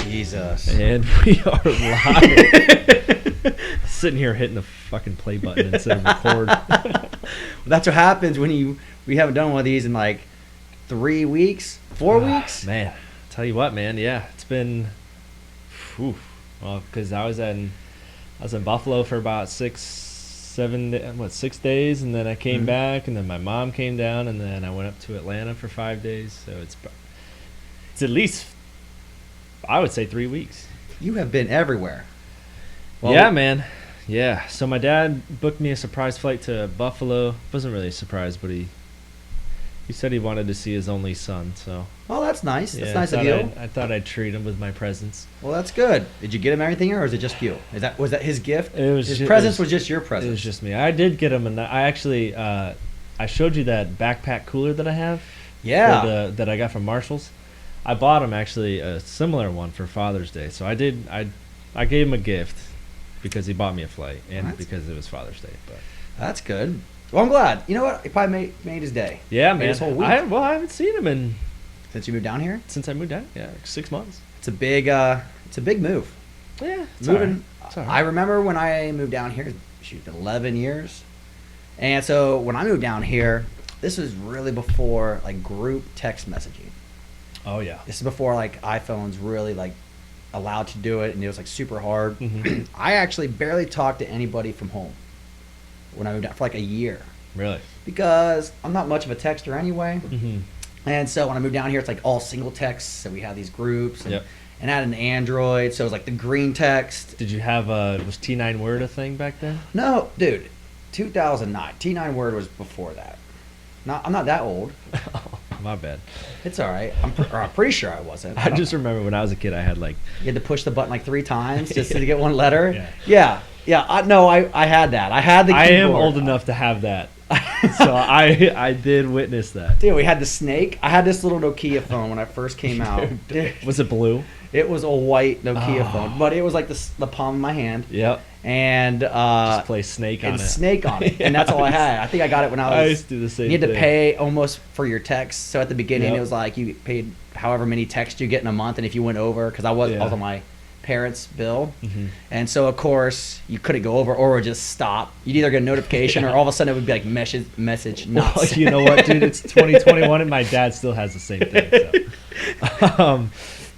Jesus. And we are live. Sitting here hitting the fucking play button instead of record. That's what happens when we haven't done one of these in like 3 weeks, 4 weeks. Man, tell you what, man. Yeah, it's been. Well, because I was in Buffalo for about 6 days, and then I came back, and then my mom came down, and then I went up to Atlanta for 5 days. So it's at least, I would say, 3 weeks. You have been everywhere. Well, yeah, man. Yeah. So my dad booked me a surprise flight to Buffalo. Wasn't really a surprise, but he said he wanted to see his only son. So. Oh, that's nice. That's yeah, nice of you. I thought I'd treat him with my presents. Well, that's good. Did you get him everything, or is it just you? Was that his gift? His presents presents was just your presents. It was just me. I did get him, and I actually I showed you that backpack cooler that I have. Yeah. That I got from Marshall's. I bought him actually a similar one for Father's Day. So I gave him a gift because he bought me a flight and because it was Father's Day. But that's good. Well, I'm glad. You know what? He probably made his day. Yeah, man. His whole week. I haven't seen him since you moved down here. Since I moved down, yeah, like 6 months. It's a big move. Yeah, it's moving. All right. I remember when I moved down here. Shoot, 11 years. And so when I moved down here, this was really before like group text messaging. Oh yeah. This is before like iPhones really like allowed to do it, and it was like super hard. Mm-hmm. I actually barely talked to anybody from home when I moved out for like a year. Really? Because I'm not much of a texter anyway. Mm-hmm. And so when I moved down here, it's like all single texts. So we had these groups, and, Yep. and I had an Android, so it was like the green text. Did you have was T9 Word a thing back then? No, dude, 2009. T9 Word was before that. I'm not that old. Oh, my bad. It's all right. I'm pretty sure I wasn't. I just remember when I was a kid, I had like... You had to push the button like 3 times just to get one letter? Yeah. Yeah. I had that. I had the keyboard. I am old enough to have that. So I did witness that. Dude, we had the snake. I had this little Nokia phone when I first came out. Dude, was it blue? It was a white Nokia phone, but it was like the palm of my hand. Yep. And just play Snake on it. Snake on it. And that's all I had. I think I got it when I used to do the same You had to thing. pay almost for your texts. So at the beginning, Yep. it was like you paid however many texts you get in a month, and if you went over, because I was on my parents' bill, and so of course you couldn't go over or it would just stop. You'd either get a notification or all of a sudden it would be like message not well, you know what, dude? It's 2021 and my dad still has the same thing. So.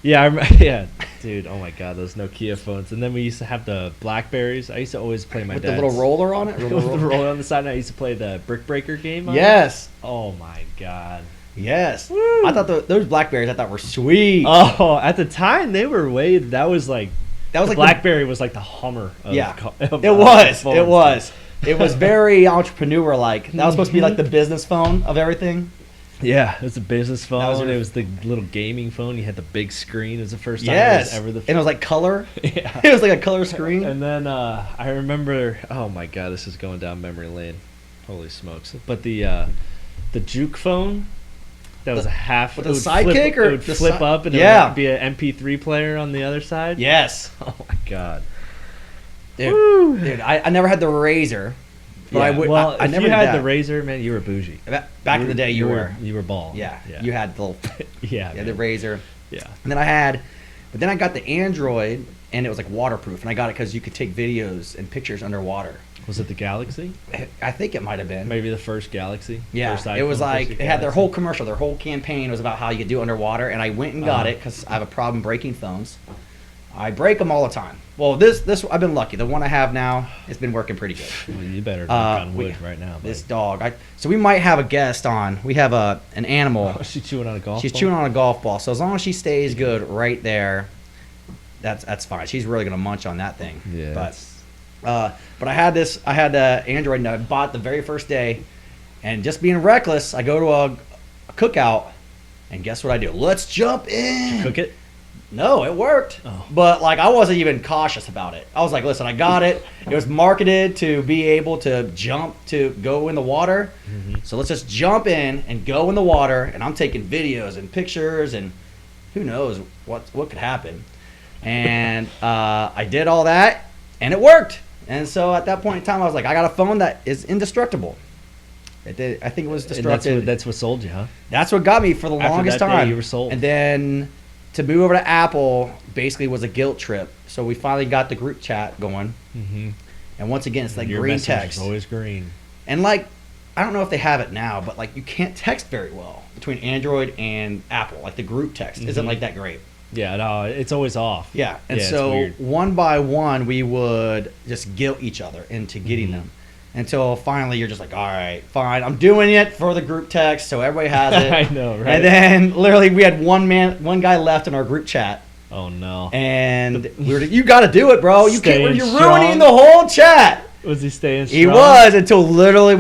Yeah, dude. Oh my God, those Nokia phones. And then we used to have the Blackberries. I used to always play my with dad's. the little roller on it. With the roller on the side. And I used to play the Brick Breaker game. On Yes. It. Oh my God. Yes. Woo. I thought those Blackberries were sweet. Oh, at the time they were way. That was like BlackBerry was like the Hummer. Of It was. It was very entrepreneur like. That was supposed to be like the business phone of everything. Yeah, it was a business phone. It was the little gaming phone. You had the big screen. It was the first time ever. And it was like color. Yeah. It was like a color screen. And then I remember, oh my God, this is going down memory lane. Holy smokes. But the juke phone, that was a half. With a sidekick? It would flip up and it would be an MP3 player on the other side. Yes. Oh my God. Dude, I never had the Razor. But I never had the Razor, man, you were bougie. Back in the day, you were ball. Yeah. You had the little, the Razor. Yeah. And then I got the Android, and it was like waterproof, and I got it because you could take videos and pictures underwater. Was it the Galaxy? I think it might have been. Maybe the first Galaxy. Yeah, first iPhone, it was like first they had their whole commercial, their whole campaign was about how you could do it underwater, and I went and got it because I have a problem breaking phones. I break them all the time. Well, this I've been lucky. The one I have now, it's been working pretty good. Well, you better knock on wood right now. This dog. So we might have a guest on. We have an animal. Oh, she's chewing on a golf ball? She's chewing on a golf ball. So as long as she stays good right there, that's fine. She's really gonna munch on that thing. Yeah. But I had the Android, and I bought it the very first day, and just being reckless, I go to a cookout, and guess what I do? Let's jump in. Cook it? No, it worked. Oh. But like I wasn't even cautious about it. I was like, listen, I got it. It was marketed to be able to go in the water. Mm-hmm. So let's just jump in and go in the water. And I'm taking videos and pictures, and who knows what could happen. And I did all that, and it worked. And so at that point in time, I was like, I got a phone that is indestructible. I think it was destructive. And that's what sold you, huh? That's what got me for the After longest that day, time. you were sold. And then to move over to Apple basically was a guilt trip. So we finally got the group chat going. Mm-hmm. And once again, it's like Your green message text. is always green. And like, I don't know if they have it now, but like you can't text very well between Android and Apple. Like the group text isn't like that great. Yeah, no, it's always off. Yeah, and Yeah, it's so weird. one by one, we would just guilt each other into getting them. Until finally you're just like, all right, fine, I'm doing it for the group text, so everybody has it. I know, right? And then literally we had one guy left in our group chat. Oh, no. And we were like, you got to do it, bro. You're Staying ruining strong. the whole chat. Was he staying strong? He was until literally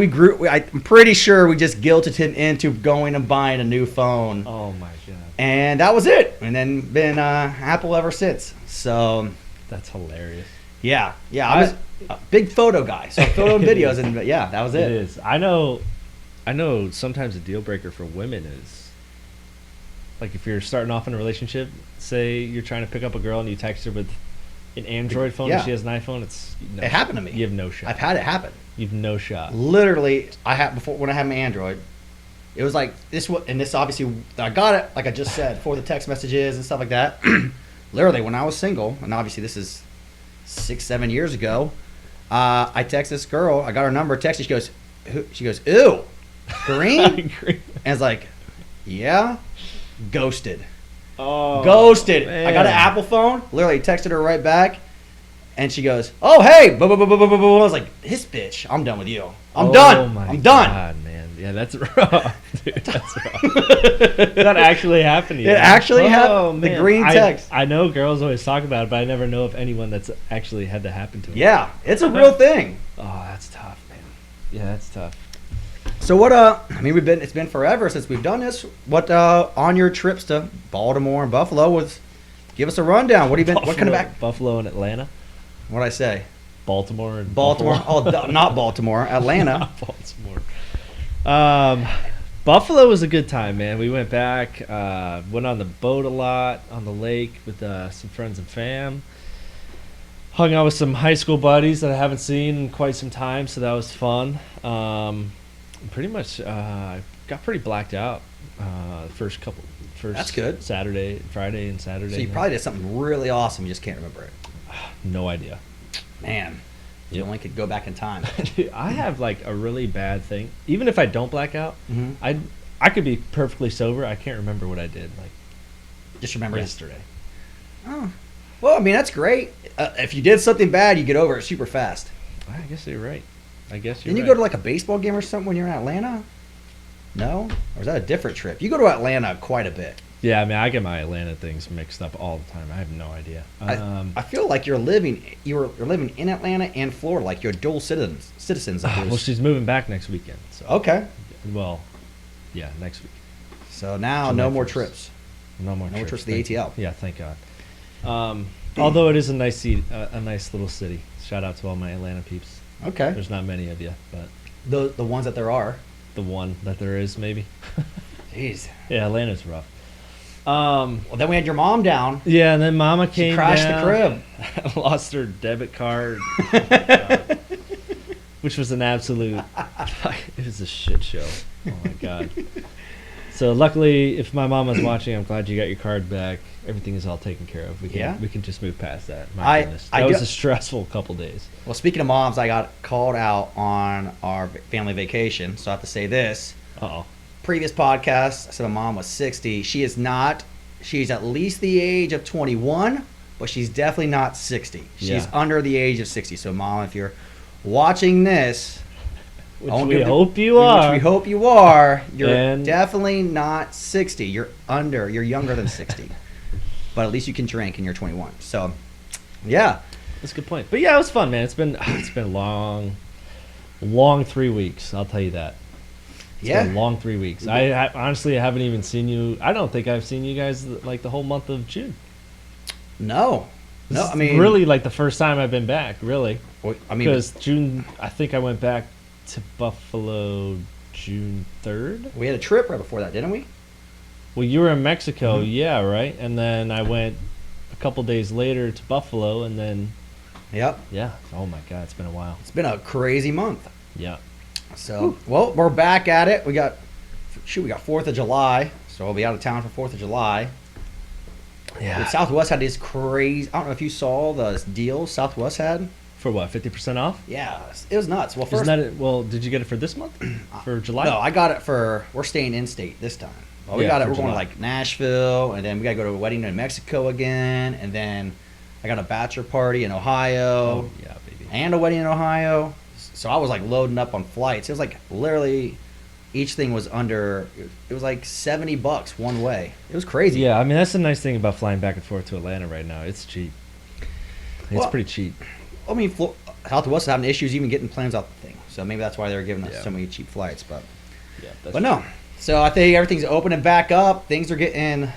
I'm pretty sure we just guilted him into going and buying a new phone. Oh, my God. And that was it. And then been Apple ever since. So That's hilarious. yeah. I was a big photo guy. So photo and videos, and yeah, that was it. It is. I know sometimes a deal breaker for women is, like, if you're starting off in a relationship, say you're trying to pick up a girl and you text her with an Android phone and she has an iPhone, It happened to me. You have no shot. I've had it happen. You've no shot. Literally, when I had my Android, it was like this. And this obviously, I got it, like I just said, for the text messages and stuff like that. Literally, when I was single, and obviously this is 6-7 years ago, I text this girl. I got her number. Texted. She goes, ew, green. And it's like, yeah, ghosted. Oh, Ghosted. man. I got an Apple phone. Literally texted her right back, and she goes, "Oh hey," I was like, "This bitch, I'm done with you. I'm done. I'm done." God, man. Yeah, that's rough, dude. That's rough. That actually happened to you. It actually happened. Oh, The man. green text. I know girls always talk about it, but I never know of anyone that's actually had that happen to them. Yeah, it's a real thing. Oh, that's tough, man. Yeah, that's tough. So what? I mean, it's been forever since we've done this. What on your trips to Baltimore and Buffalo give us a rundown. What have you been? What kind of back? Buffalo and Atlanta. What'd I say? Baltimore and Baltimore. Buffalo. Oh, not Baltimore. Atlanta. Not Baltimore. Buffalo was a good time, man. We went back, went on the boat a lot on the lake with some friends and fam. Hung out with some high school buddies that I haven't seen in quite some time, so that was fun. Pretty much got pretty blacked out first That's good. Friday and Saturday. So you probably did something really awesome. You just can't remember it. No idea. Man, you only could go back in time. Dude, I have like a really bad thing. Even if I don't black out, I could be perfectly sober. I can't remember what I did like Just remember yesterday. Oh, well, I mean that's great. If you did something bad, you get over it super fast. I guess you're right. Didn't you go to like a baseball game or something when you were in Atlanta? No, or is that a different trip? You go to Atlanta quite a bit. Yeah, I mean, I get my Atlanta things mixed up all the time. I have no idea. I feel like you're living in Atlanta and Florida, like you're dual citizens. Well, she's moving back next weekend. So. Okay. Well, yeah, next week. So now July no more 1st. trips. No more trips to the ATL. Yeah, thank God. Although it is a nice little city. Shout out to all my Atlanta peeps. Okay. There's not many of you, but The ones that there are. the one that there is, maybe. Jeez. Yeah, Atlanta's rough. Well, then we had your mom down. Yeah, and then Mama came She crashed down, the crib. lost her debit card, which was an absolute. It was a shit show. Oh my God. So luckily, if my mama's watching, I'm glad you got your card back. Everything is all taken care of. We can just move past that. My goodness, that was a stressful couple days. Well, speaking of moms, I got called out on our family vacation, so I have to say this. Uh-oh. Previous podcast, I said my mom was 60. She is not. She's at least the age of 21, but she's definitely not 60. She's under the age of 60. So, Mom, if you're watching this, which we hope you are, you're definitely not 60. You're younger than 60. But at least you can drink and you're 21. So, yeah. That's a good point. But yeah, it was fun, man. It's been a long 3 weeks, I'll tell you that. It's been a long 3 weeks. I honestly haven't even seen you. I don't think I've seen you guys like the whole month of June. No, I mean really like the first time I've been back. Really, I mean because June. I think I went back to Buffalo June 3rd. We had a trip right before that, didn't we? Well, you were in Mexico, yeah, right. And then I went a couple days later to Buffalo, and then Yep. Yeah. Oh my God, it's been a while. It's been a crazy month. Yeah. So, well, we're back at it. We got 4th of July, so we'll be out of town for 4th of July. Yeah. Southwest had this crazy, I don't know if you saw the deals Southwest had. For what, 50% off? Yeah, it was nuts. Well, first, did you get it for this month? For July? No, I got it we're staying in-state this time. Well, we're going to like Nashville, and then we got to go to a wedding in Mexico again, and then I got a bachelor party in Ohio. Oh, yeah, baby. And a wedding in Ohio. So I was like loading up on flights. It was like literally each thing was under, it was like $70 one way. It was crazy. Yeah, I mean, that's the nice thing about flying back and forth to Atlanta right now. It's cheap. It's pretty cheap. I mean, Southwest is having issues even getting planes out the thing. So maybe that's why they're giving us so many cheap flights. But no. So I think everything's opening back up. Things are getting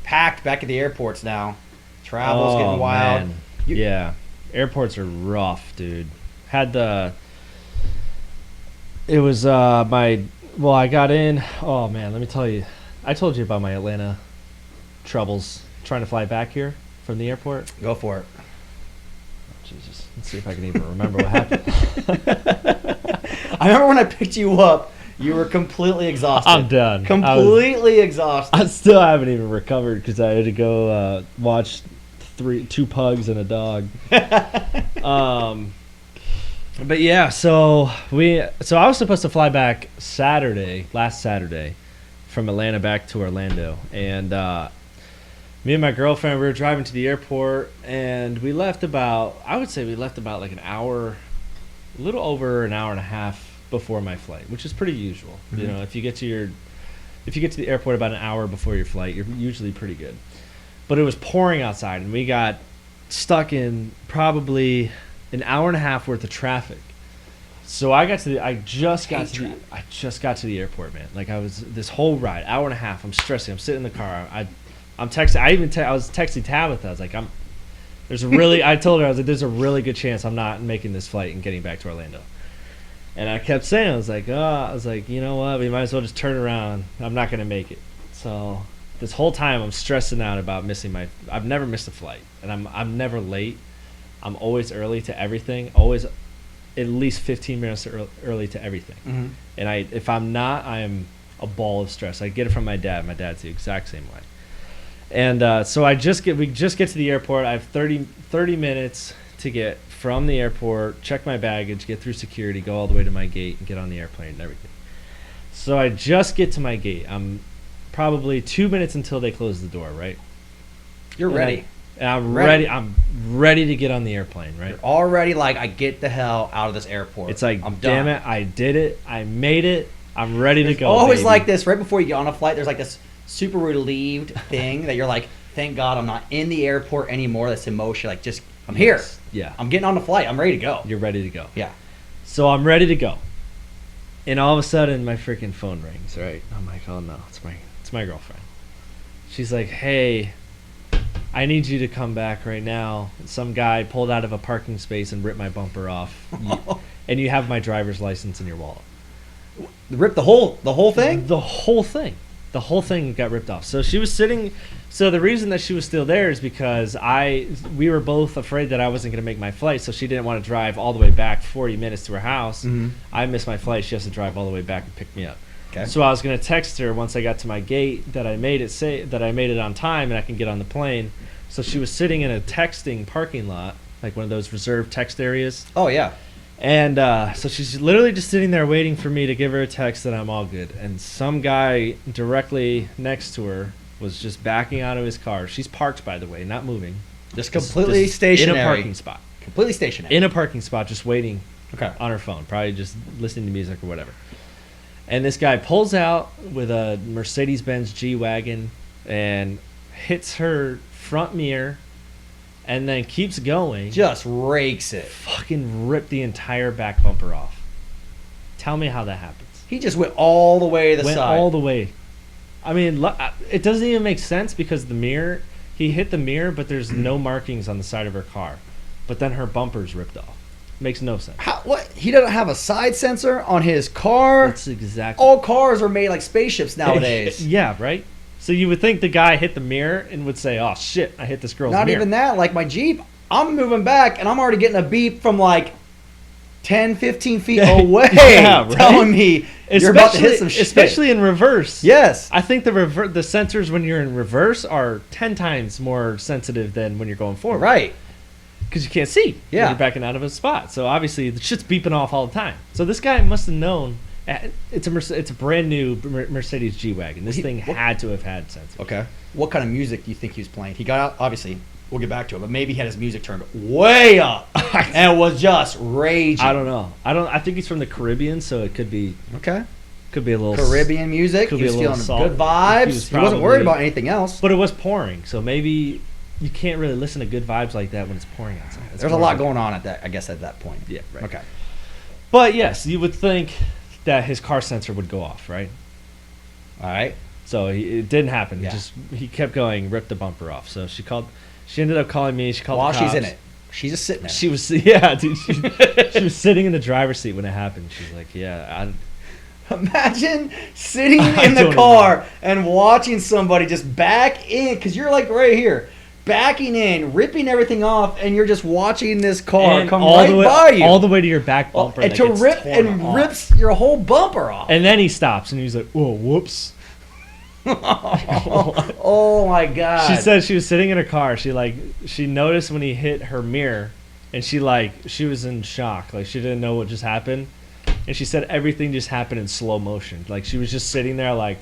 packed back at the airports now. Travel's getting wild. Man. Yeah. Airports are rough, dude. I got in. Oh, man, let me tell you. I told you about my Atlanta troubles trying to fly back here from the airport. Go for it. Oh, Jesus. Let's see if I can even remember what happened. I remember when I picked you up, you were completely exhausted. I'm done. Completely exhausted. I still haven't even recovered because I had to go watch two pugs and a dog. But yeah, so I was supposed to fly back last Saturday, from Atlanta back to Orlando, and me and my girlfriend, we were driving to the airport, and we left about like an hour, a little over an hour and a half before my flight, which is pretty usual. Mm-hmm. You know, if you get to the airport about an hour before your flight, you're usually pretty good. But it was pouring outside, and we got stuck in probably an hour and a half worth of traffic. So I just got to the airport, man. Like I was this whole ride, hour and a half. I'm stressing. I'm sitting in the car. I'm texting. I was texting Tabitha. I was like, I told her, I was like, there's a really good chance I'm not making this flight and getting back to Orlando. And I kept saying, I was like, you know what? We might as well just turn around. I'm not gonna make it. So this whole time I'm stressing out about missing I've never missed a flight, and I'm never late. I'm always early to everything. Always at least 15 minutes early to everything. Mm-hmm. And if I'm not, I am a ball of stress. I get it from my dad. My dad's the exact same way. And so we just get to the airport. I have 30 minutes to get from the airport, check my baggage, get through security, go all the way to my gate, and get on the airplane and everything. So I just get to my gate. I'm probably 2 minutes until they close the door, right? You're ready. And I'm ready. I'm ready to get on the airplane, right? You're already like, I get the hell out of this airport. It's like, damn it, I did it. I made it. I'm ready to go. Always baby. like this, right before you get on a flight, there's like this super relieved thing that you're like, thank God I'm not in the airport anymore. That's emotion. Like, just, I'm here. Yeah. I'm getting on the flight. I'm ready to go. You're ready to go. Yeah. So I'm ready to go. And all of a sudden, my freaking phone rings, right? I'm like, oh no, it's my girlfriend. She's like, hey, I need you to come back right now. Some guy pulled out of a parking space and ripped my bumper off. And you have my driver's license in your wallet. Ripped the whole thing? The whole thing. The whole thing got ripped off. So she was sitting. So the reason that she was still there is because we were both afraid that I wasn't going to make my flight. So she didn't want to drive all the way back 40 minutes to her house. Mm-hmm. I missed my flight. She has to drive all the way back and pick me up. Okay. So I was going to text her once I got to my gate that I made it on time and I can get on the plane. So she was sitting in a texting parking lot, like one of those reserved text areas. Oh yeah. And so she's literally just sitting there waiting for me to give her a text that I'm all good. And some guy directly next to her was just backing out of his car. She's parked, by the way, not moving. Just completely stationary. In a parking spot. Completely stationary. In a parking spot, just waiting on her phone, probably just listening to music or whatever. And this guy pulls out with a Mercedes-Benz G-Wagon and hits her front mirror and then keeps going. Just rakes it. Fucking ripped the entire back bumper off. Tell me how that happens. He just went all the way to the side. Went all the way. I mean, it doesn't even make sense because he hit the mirror, but there's no markings on the side of her car. But then her bumper's ripped off. Makes no sense. What? He doesn't have a side sensor on his car? That's exactly. All cars are made like spaceships nowadays. Yeah, right? So you would think the guy hit the mirror and would say, oh, shit, I hit this girl's mirror. Not even that. Like my Jeep, I'm moving back, and I'm already getting a beep from like 10, 15 feet away right? telling me you're about to hit some shit. Especially in reverse. Yes. I think the sensors when you're in reverse are 10 times more sensitive than when you're going forward. Right. Because you can't see when you're backing out of a spot. So obviously the shit's beeping off all the time. So this guy must have known. It's a brand new Mercedes G-Wagon. This thing had to have had sensors. Okay. What kind of music do you think he was playing? He got out, obviously. We'll get back to it, but maybe he had his music turned way up and was just raging. I don't know. I think he's from the Caribbean, so it could be. Okay. Could be a little Caribbean music. Could he was be a little feeling good vibes. He wasn't worried about anything else. But it was pouring, so maybe you can't really listen to good vibes like that when it's pouring outside. There's a lot going on at that. I guess at that point. Yeah. Right. Okay. But yes, you would think that his car sensor would go off, right? All right. So it didn't happen. Yeah. He kept going, ripped the bumper off. So she ended up calling me. She called while the cops. she's in it. She's just sitting there. She was, yeah, dude. She was sitting in the driver's seat when it happened. She's like, yeah. Imagine sitting in the car and watching somebody just back in, because you're like right here, backing in, ripping everything off, and you're just watching this car come right by you. All the way to your back bumper. And to rip and rips your whole bumper off. And then he stops and he's like, oh, whoops. Oh my god. She said she was sitting in her car. She noticed when he hit her mirror, and she was in shock. Like she didn't know what just happened. And she said everything just happened in slow motion. Like she was just sitting there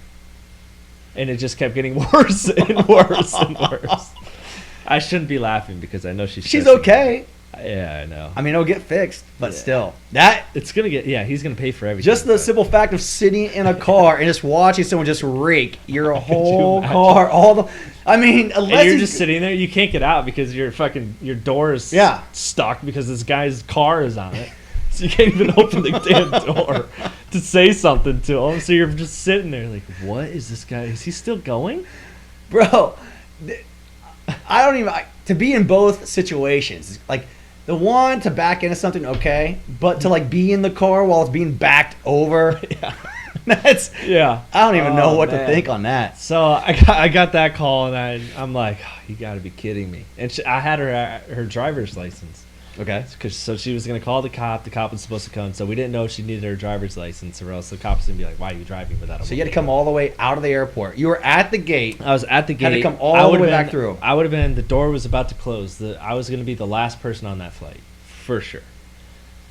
and it just kept getting worse and worse and worse. I shouldn't be laughing because I know she's okay. Yeah, I know. I mean, it'll get fixed, but still. It's going to get, he's going to pay for everything. Just the simple fact of sitting in a car and just watching someone just rake your whole car, unless you're just sitting there, you can't get out because your door is stuck because this guy's car is on it. So you can't even open the damn door to say something to him. So you're just sitting there like, what is this guy? Is he still going? Bro, I don't even, to be in both situations, like, the one to back into something, okay, but to like be in the car while it's being backed over, I don't even know what to think on that. So I got that call and I'm like, oh, you got to be kidding me. And I had her driver's license. Okay. So she was going to call the cop. The cop was supposed to come. So we didn't know she needed her driver's license, or else the cop was going to be like, why are you driving without a So you had to come all the way out of the airport. You were at the gate. I was at the gate. Had to come all the way back through. I would have been, the door was about to close. I was going to be the last person on that flight, for sure.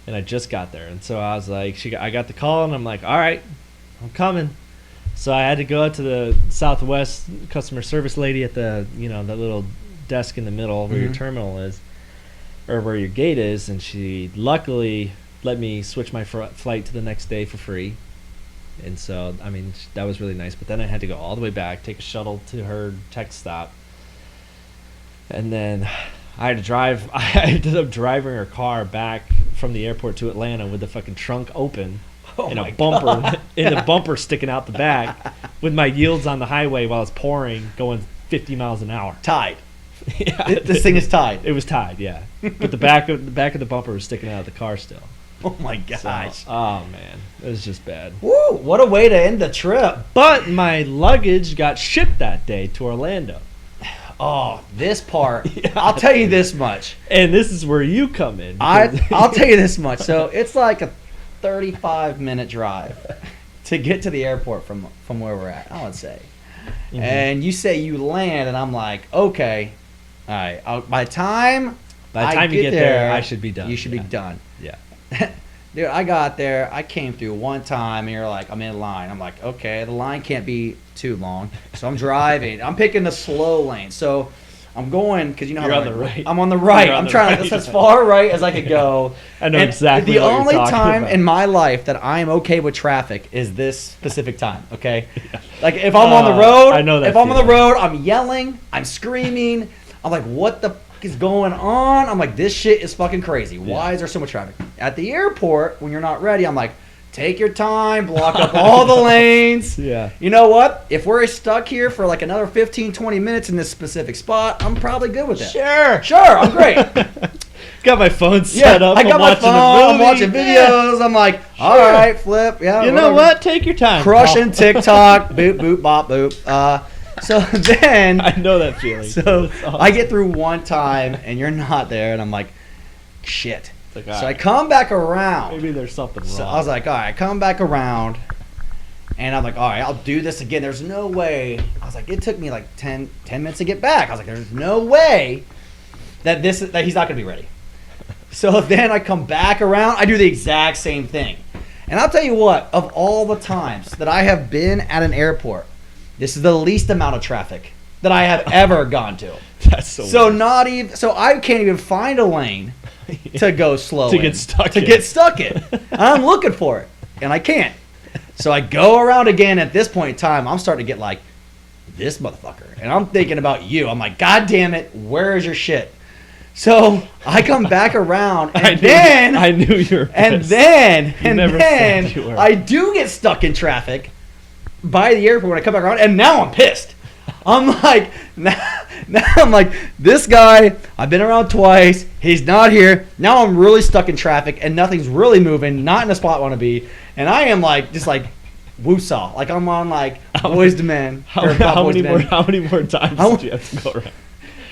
And I just got there. And so I was like, I got the call, and I'm like, all right, I'm coming. So I had to go out to the Southwest customer service lady at the, that little desk in the middle where your terminal is. Or where your gate is, and she luckily let me switch my flight to the next day for free. And so, that was really nice. But then I had to go all the way back, take a shuttle to her tech stop. And then I had to drive. I ended up driving her car back from the airport to Atlanta with the fucking trunk open and a bumper and a bumper sticking out the back with my yields on the highway while it's pouring, going 50 miles an hour. Tied. This thing is tied. It was tied, yeah. But the back of the bumper was sticking out of the car still. Oh my gosh. Oh man, it was just bad. Woo! What a way to end the trip. But my luggage got shipped that day to Orlando. Oh, this part. I'll tell you this much. And this is where you come in. I'll tell you this much. So it's like a 35-minute drive to get to the airport from where we're at, I would say. Mm-hmm. And you say you land, and I'm like, okay. All right. By the time you get there, I should be done. You should be done. Yeah. Dude, I got there. I came through one time, and you're like, I'm in line. I'm like, okay, the line can't be too long. So I'm driving. I'm picking the slow lane. So I'm going, because you're on the right. I'm on the right. I'm trying to, that's as far right as I could go. I know exactly what you're talking about. The only time in my life that I'm okay with traffic is this specific time, okay? Yeah. Like, if I'm on the road, I know that if I'm on the road, I'm yelling, I'm screaming. I'm like, what the fuck is going on? I'm like, this shit is fucking crazy. Why is there so much traffic? At the airport, when you're not ready, I'm like, take your time, block up all the lanes. Yeah. You know what? If we're stuck here for like another 15, 20 minutes in this specific spot, I'm probably good with that. Sure, I'm great. Got my phone set up. I got my phone. I'm watching videos. I'm like, all right, flip. Yeah. You know what? Take your time. Crushing TikTok. Boop, boop, bop, boop. So then I know that feeling. So Awesome. I get through one time and you're not there, and I'm like, shit. Like, So I come back around. Maybe there's something wrong. So I was like, all right, come back around. And I'm like, all right, I'll do this again. There's no way. I was like, it took me like 10 minutes to get back. I was like, there's no way that he's not going to be ready. So then I come back around. I do the exact same thing. And I'll tell you what, of all the times that I have been at an airport, this is the least amount of traffic that I have ever gone to. That's so weird. Not even. So I can't even find a lane to go slow to get stuck in. I'm looking for it, and I can't. So I go around again. At this point in time, I'm starting to get like, this motherfucker. And I'm thinking about you. I'm like, God damn it, where is your shit? So I come back around, and I knew you were pissed. And then I do get stuck in traffic by the airport when I come back around, and now I'm pissed. I'm like, now I'm like, this guy, I've been around twice, he's not here. Now I'm really stuck in traffic, and nothing's really moving, not in the spot I want to be. And I am like, just like, woosaw. Like I'm on like Boys to Men. How many more times did you have to go around?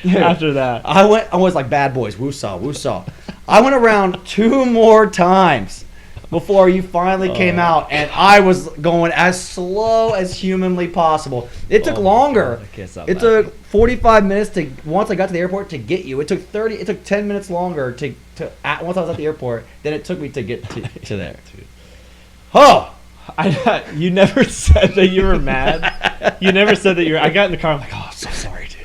Dude, after that, I was like Bad Boys, woosaw. I went around 2 more times before you finally came out, and I was going as slow as humanly possible. It took longer. It took 45 minutes to once I got to the airport to get you. It took 10 minutes longer to once I was at the airport than it took me to get to there. Oh. You never said that you were mad. You never said that you were. I got in the car. I'm like, oh, I'm so sorry, dude.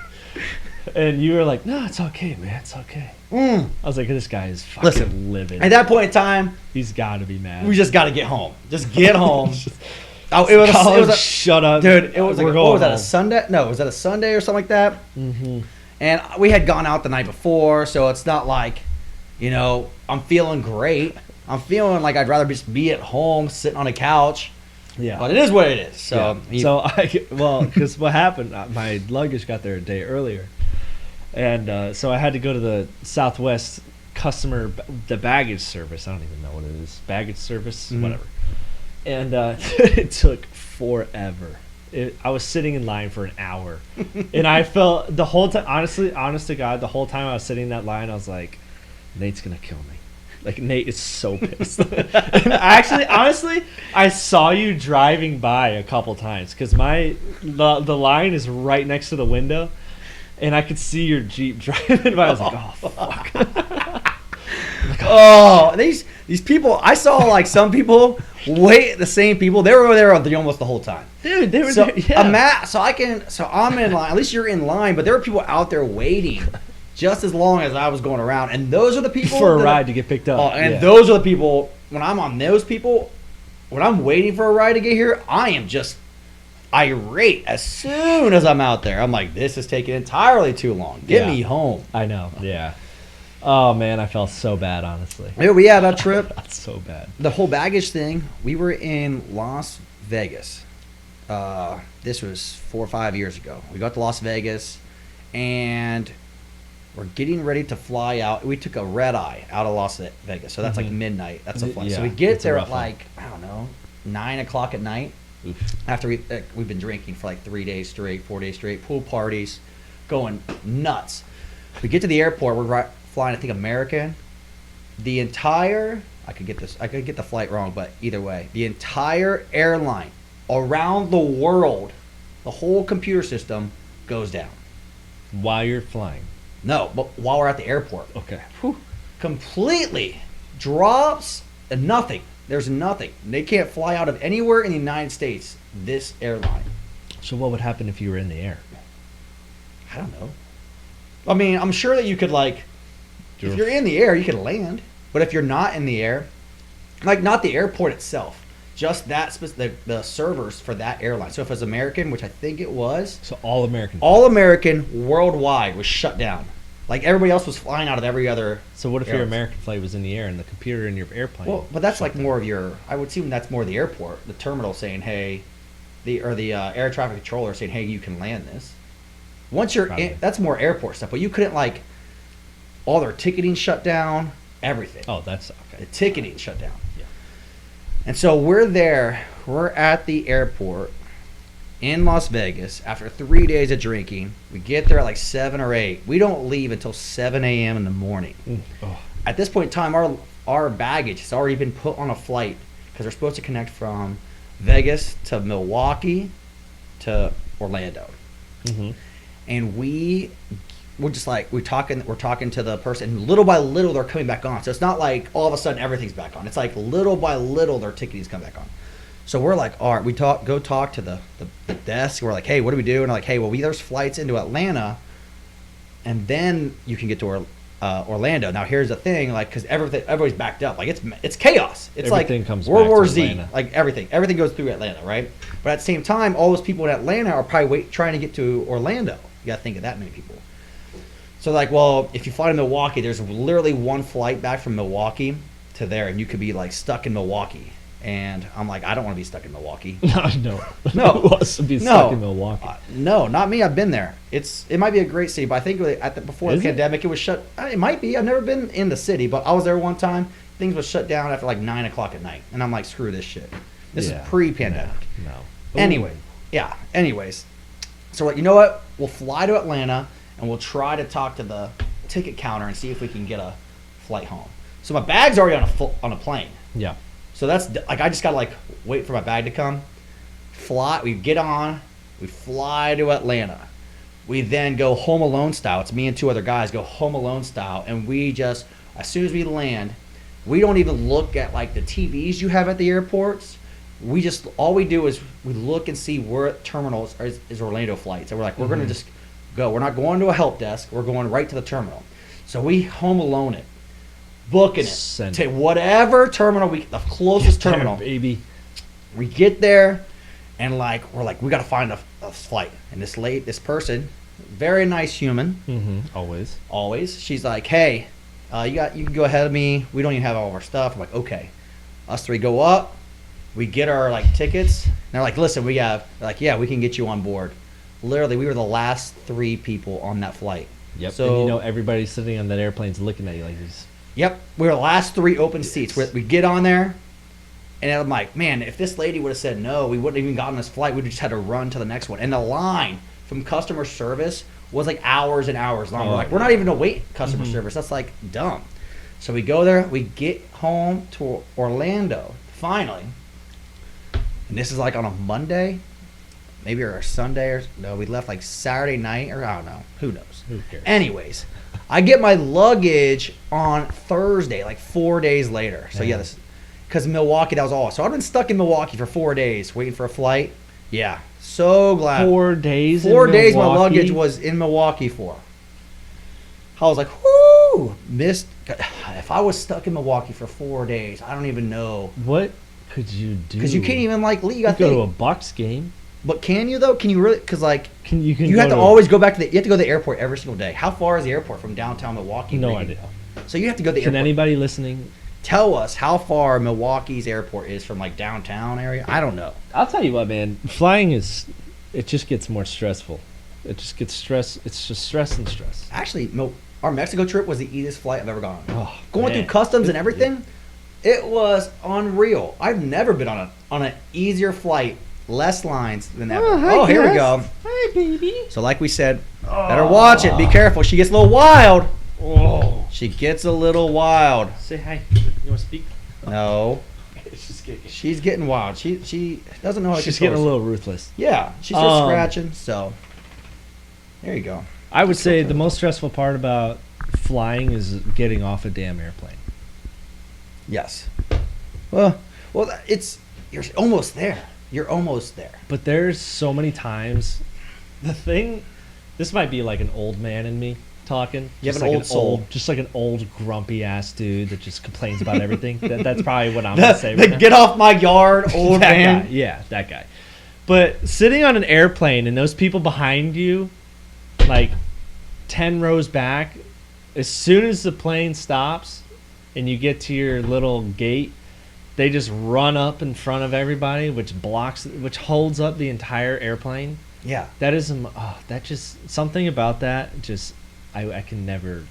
And you were like, no, it's okay, man. It's okay. I was like, this guy is fucking living. At that point in time, he's got to be mad. We just got to get home. Just get home. It was shut up, dude. It was like, what was that? A Sunday? No, was that a Sunday or something like that? Mm-hmm. And we had gone out the night before, so it's not like, I'm feeling great. I'm feeling like I'd rather just be at home, sitting on a couch. Yeah. But it is what it is. So, because what happened, my luggage got there a day earlier. And so I had to go to the Southwest the baggage service. I don't even know what it is. Baggage service, whatever. And it took forever. I was sitting in line for an hour. And I felt the whole time, honest to God, the whole time I was sitting in that line, I was like, Nate's going to kill me. Like, Nate is so pissed. And honestly, I saw you driving by a couple times because the line is right next to the window. And I could see your Jeep driving by. I was like, oh, fuck. Oh, these people, I saw like some people, the same people, they were over there almost the whole time. Dude, they were there, yeah. So I'm in line, at least you're in line, but there were people out there waiting just as long as I was going around. And those are the people. For a ride to get picked up. Those are the people, when I'm on those people, when I'm waiting for a ride to get here, I am just irate as soon as I'm out there. I'm like, this is taking entirely too long. Get me home. I know. Yeah. Oh man, I felt so bad, honestly. Yeah, that trip. That's so bad. The whole baggage thing. We were in Las Vegas. This was 4 or 5 years ago. We got to Las Vegas, and we're getting ready to fly out. We took a red eye out of Las Vegas, so that's like midnight. That's a flight. So we get there at like, I don't know, 9 o'clock at night. After we've been drinking for like 3 days straight, 4 days straight, pool parties, going nuts. We get to the airport. We're flying, I think, American. The entire, I could get the flight wrong, but either way, the entire airline around the world, the whole computer system goes down. While you're flying? No, but while we're at the airport. Okay. Completely drops and nothing. There's nothing. They can't fly out of anywhere in the United States, this airline. So what would happen if you were in the air? I don't know. I mean, I'm sure that you could, like, if you're in the air, you could land. But if you're not in the air, like, not the airport itself, just the servers for that airline. So if it was American, which I think it was. So all American. All American worldwide was shut down. Like, everybody else was flying out of every other. So what if your American flight was in the air and the computer in your airplane? Well, but that's like more of your. I would assume that's more the airport, the terminal saying, "Hey," the air traffic controller saying, "Hey, you can land this." Once you're in, that's more airport stuff. But you couldn't, like, all their ticketing shut down, everything. Oh, that's okay. The ticketing shut down. Yeah. And so we're there. We're at the airport, in Las Vegas after 3 days of drinking. We get there at like 7 or 8. We don't leave until 7 a.m. in the morning. Oh. At this point in time, our baggage has already been put on a flight because we're supposed to connect from Vegas to Milwaukee to Orlando. Mm-hmm. And we're just like we're talking to the person, and little by little they're coming back on. So it's not like all of a sudden everything's back on. It's like little by little their ticketing's come back on. So we're like, all right, go talk to the desk. We're like, hey, what do we do? And they're like, hey, well, there's flights into Atlanta, and then you can get to Orlando. Now here's the thing, like, because everybody's backed up, like it's chaos. It's everything like comes World back War to Z, Atlanta. like everything goes through Atlanta, right? But at the same time, all those people in Atlanta are probably trying to get to Orlando. You got to think of that many people. So like, well, if you fly to Milwaukee, there's literally one flight back from Milwaukee to there, and you could be like stuck in Milwaukee. And I'm like, I don't want to be stuck in Milwaukee. No. Who wants to be stuck in Milwaukee? No, not me. I've been there. It might be a great city, but I think before the pandemic, it was shut. It might be. I've never been in the city, but I was there one time. Things was shut down after like 9 o'clock at night, and I'm like, screw this shit. This is pre-pandemic. No. Anyways, so like, you know what? We'll fly to Atlanta, and we'll try to talk to the ticket counter and see if we can get a flight home. So my bag's already on a plane. Yeah. So that's like, I just gotta like wait for my bag to come. We get on, we fly to Atlanta. We then go Home Alone style. It's me and 2 other guys go Home Alone style, and we just, as soon as we land, we don't even look at like the TVs you have at the airports. All we do is we look and see where terminals is Orlando flights, and we're like, we're gonna just go. We're not going to a help desk. We're going right to the terminal. So we Home Alone it. Booking it to whatever terminal the closest terminal, baby. We get there, and like we're like, we gotta find a flight. And this person, very nice human, always. She's like, hey, you can go ahead of me. We don't even have all of our stuff. I'm like, okay. Us 3 go up. We get our like tickets. And they're like, listen, they're like, yeah, we can get you on board. Literally, we were the last 3 people on that flight. Yep. So and everybody sitting on that airplane's looking at you like this. Yep, we were the last 3 open seats. We get on there, and I'm like, man, if this lady would have said no, we wouldn't have even gotten this flight. We'd just had to run to the next one. And the line from customer service was like hours and hours long. We're not even to wait customer service. That's like dumb. So we go there. We get home to Orlando finally, and this is like on a Monday, maybe or a Sunday, or no, we left like Saturday night, or I don't know. Who knows? Who cares? Anyways. I get my luggage on Thursday, like 4 days later. So yeah, because Milwaukee, that was all. So I've been stuck in Milwaukee for 4 days waiting for a flight. Yeah, so glad. 4 days. 4 days my luggage was in Milwaukee for. I was like, whoo, missed. If I was stuck in Milwaukee for 4 days, I don't even know. What could you do? Because you can't even like leave. You go to a Bucks game. But can you though? Can you really? Because like you have to always go back to you have to go to the airport every single day. How far is the airport from downtown Milwaukee? No idea. So you have to go to the airport. Can anybody listening tell us how far Milwaukee's airport is from like downtown area? I don't know. I'll tell you what, man. Flying it just gets more stressful. It just gets stress. It's just stress and stress. Actually, our Mexico trip was the easiest flight I've ever gone on. Oh, going through customs and everything, it was unreal. I've never been on an easier flight. Less lines than ever. Hi, here we go. Hi, baby. So like we said, better watch it. Be careful. She gets a little wild. Oh. She gets a little wild. Say hi. You want to speak? No. She's getting wild. She doesn't know how to She's getting a little ruthless. Yeah. She's still scratching. So there you go. I would say the most stressful part about flying is getting off a damn airplane. Yes. Well, you're almost there. You're almost there. But there's so many times. This might be like an old man in me talking. You have like an old soul. Just like an old grumpy ass dude that just complains about everything. That's probably what I'm going to say. Right now. Get off my yard, old man. Guy. Yeah, that guy. But sitting on an airplane and those people behind you, like 10 rows back, as soon as the plane stops and you get to your little gate, they just run up in front of everybody, which holds up the entire airplane. Yeah. That is, that just, something about that, just, I can never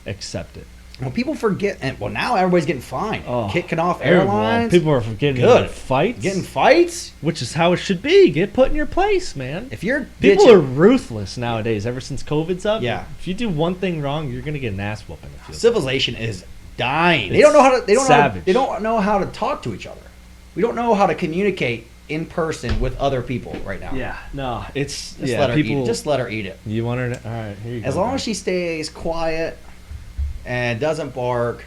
accept it. Well, people forget, and now everybody's getting fined, kicking off Well, airlines. people are getting Getting fights, which is how it should be. Get put in your place, man. If you're people are ruthless nowadays. Ever since COVID's up, yeah. If you do one thing wrong, you're gonna get an ass whooping. Civilization is dying. They don't know how to. They don't know how to talk to each other. We don't know how to communicate in person with other people right now. Yeah, no, it's just let her eat it. Just let her eat it. You want her to? All right, here you go. As long as she stays quiet and doesn't bark.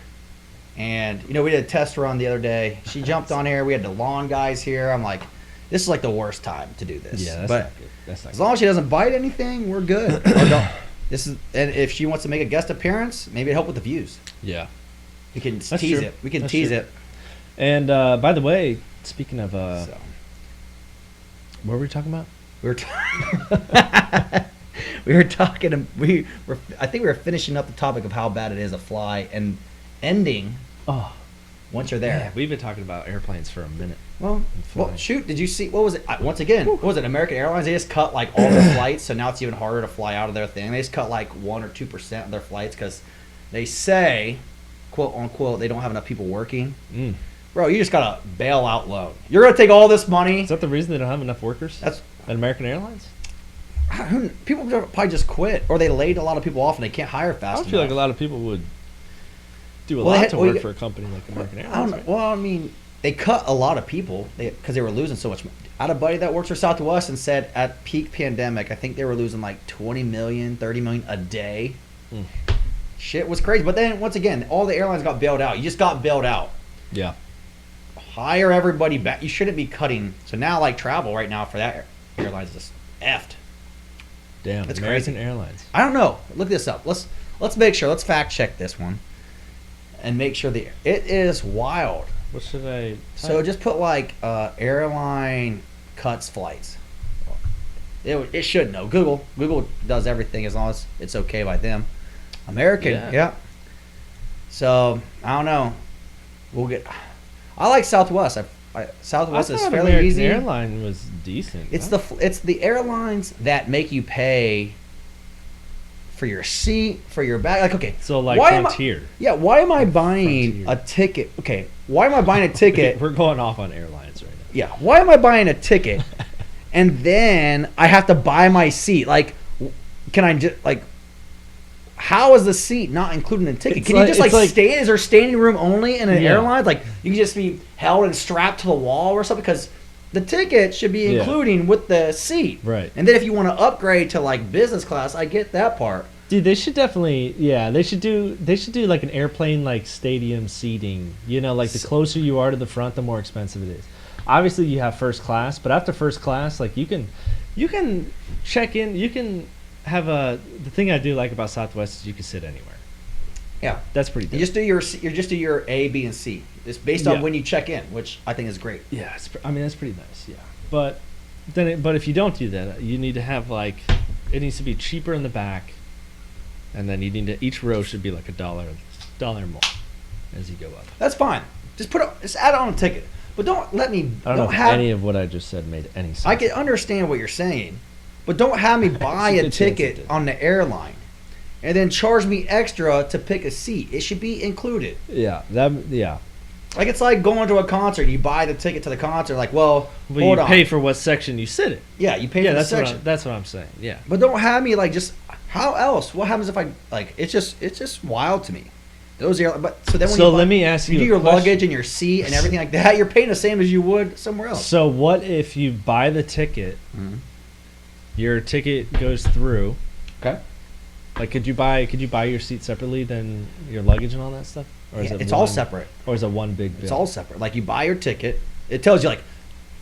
And we did a test run the other day. She jumped on here. We had the lawn guys here. I'm like, this is like the worst time to do this. Yeah, that's not good. That's not as long as she doesn't bite anything, we're good. And if she wants to make a guest appearance, maybe it'd help with the views. Yeah, we can tease it. We can tease it. And by the way, speaking of, what were we talking about? I think we were finishing up the topic of how bad it is to fly and ending once you're there. Yeah, we've been talking about airplanes for a minute. Well, shoot, did you see, what was it? Once again, what was it, American Airlines? They just cut like all their flights, so now it's even harder to fly out of their thing. They just cut like 1 or 2% of their flights because they say, quote unquote, they don't have enough people working. Bro, you just got a bailout loan. You're going to take all this money. Is that the reason they don't have enough workers at American Airlines? People probably just quit, or they laid a lot of people off and they can't hire fast enough. I feel like a lot of people would do a lot to work for a company like American Airlines. I don't know. Well, I mean, they cut a lot of people because they were losing so much money. I had a buddy that works for Southwest and said at peak pandemic, I think they were losing like 20 million, 30 million a day. Shit was crazy. But then, once again, all the airlines got bailed out. You just got bailed out. Yeah. Hire everybody back. You shouldn't be cutting. So now, like, travel right now for that airline is just effed. Damn, that's American crazy. Airlines. I don't know. Look this up. Let's make sure. Let's fact check this one, and make sure it is wild. What should I type? So just put like airline cuts flights. It should know. Google does everything as long as it's okay by them. American, yeah. So I don't know. I like Southwest. Southwest is fairly American easy. Airline was decent. It's the airlines that make you pay for your seat, for your bag. Like, okay, so like Frontier. Why am I buying a ticket? Okay, why am I buying a ticket? We're going off on airlines right now. Yeah, why am I buying a ticket and then I have to buy my seat? Like, can I just like? How is the seat not included in the ticket? Can you just like stand? Is there standing room only in an airline? Like you can just be held and strapped to the wall or something? Because the ticket should be including with the seat. Right. And then if you want to upgrade to like business class, I get that part. Dude, they should definitely they should do like an airplane like stadium seating. Like the closer you are to the front, the more expensive it is. Obviously you have first class, but after first class, like you can check in, you can have the thing I do like about Southwest is you can sit anywhere. Yeah, that's pretty dope. You just do your A, B, and C. It's based on when you check in, which I think is great. Yeah, that's pretty nice. Yeah, but if you don't do that, you need to have like it needs to be cheaper in the back, and then you need to each row should be like $1 more as you go up. That's fine. Just add on a ticket, but don't let me. I don't know if any of what I just said made any sense. I can understand what you're saying. But don't have me buy a ticket on the airline and then charge me extra to pick a seat. It should be included. Yeah. Like it's like going to a concert. You buy the ticket to the concert. Like, hold on. Pay for what section you sit in. Yeah, you pay for the section. That's what I'm saying. Yeah. But don't have me like just how else? What happens if I like? It's just wild to me. Those airlines. But so then when let me ask you, do your luggage and your seat and everything like that. You're paying the same as you would somewhere else. So what if you buy the ticket? Mm-hmm. Your ticket goes through. Okay. Like, could you buy your seat separately than your luggage and all that stuff, or is it's all separate? Or is it one big bill? It's all separate. Like you buy your ticket, it tells you like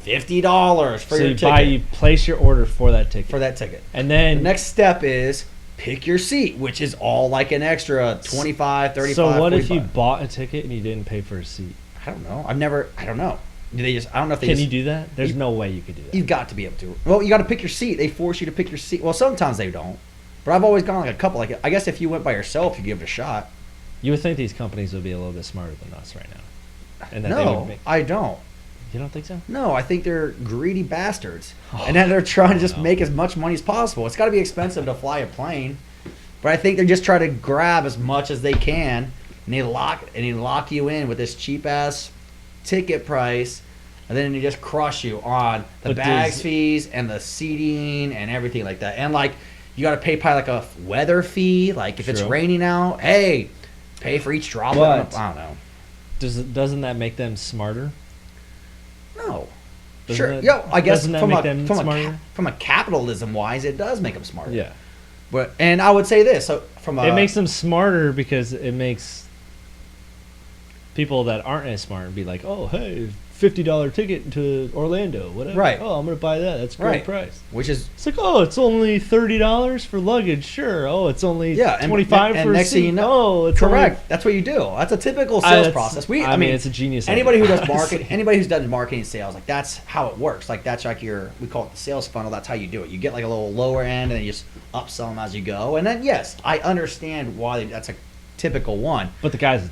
$50 for your ticket. So you place your order for that ticket. And then the next step is pick your seat, which is all like an extra 25, 35. So what 45. if you bought a ticket and you didn't pay for a seat? I don't know. I don't know. Do they just? I don't know if they. Can you do that? There's no way you could do that. You've got to be able to. Well, you got to pick your seat. They force you to pick your seat. Well, sometimes they don't. But I've always gone like a couple. Like I guess if you went by yourself, you give it a shot. You would think these companies would be a little bit smarter than us right now. And that I don't. You don't think so? No, I think they're greedy bastards, and then they're trying to just make as much money as possible. It's got to be expensive to fly a plane, but I think they're just trying to grab as much as they can and they lock you in with this cheap ass ticket price, and then they just crush you on the bags fees and the seating and everything like that. And like you got to pay probably like a weather fee, like if it's raining out, hey, pay for each drop. I don't know. Doesn't that make them smarter? No. Doesn't Sure. I guess from a capitalism wise, it does make them smarter. Yeah. But and I would say this, so it makes them smarter because it makes people that aren't as smart be like, oh, hey, $50 ticket to Orlando, whatever. Right. Oh, I'm gonna buy that. That's a great price. Which is it's like, oh, it's only $30 for luggage. Sure. Oh, it's only $25 for next seat. thing you know, oh, it's correct. That's what you do. That's a typical sales process. I mean, it's a genius. Anybody who does marketing, anybody who's done marketing sales, like that's how it works. Like that's like we call it the sales funnel. That's how you do it. You get like a little lower end, and then you just upsell them as you go. And then yes, I understand why that's a typical one. But the guy's a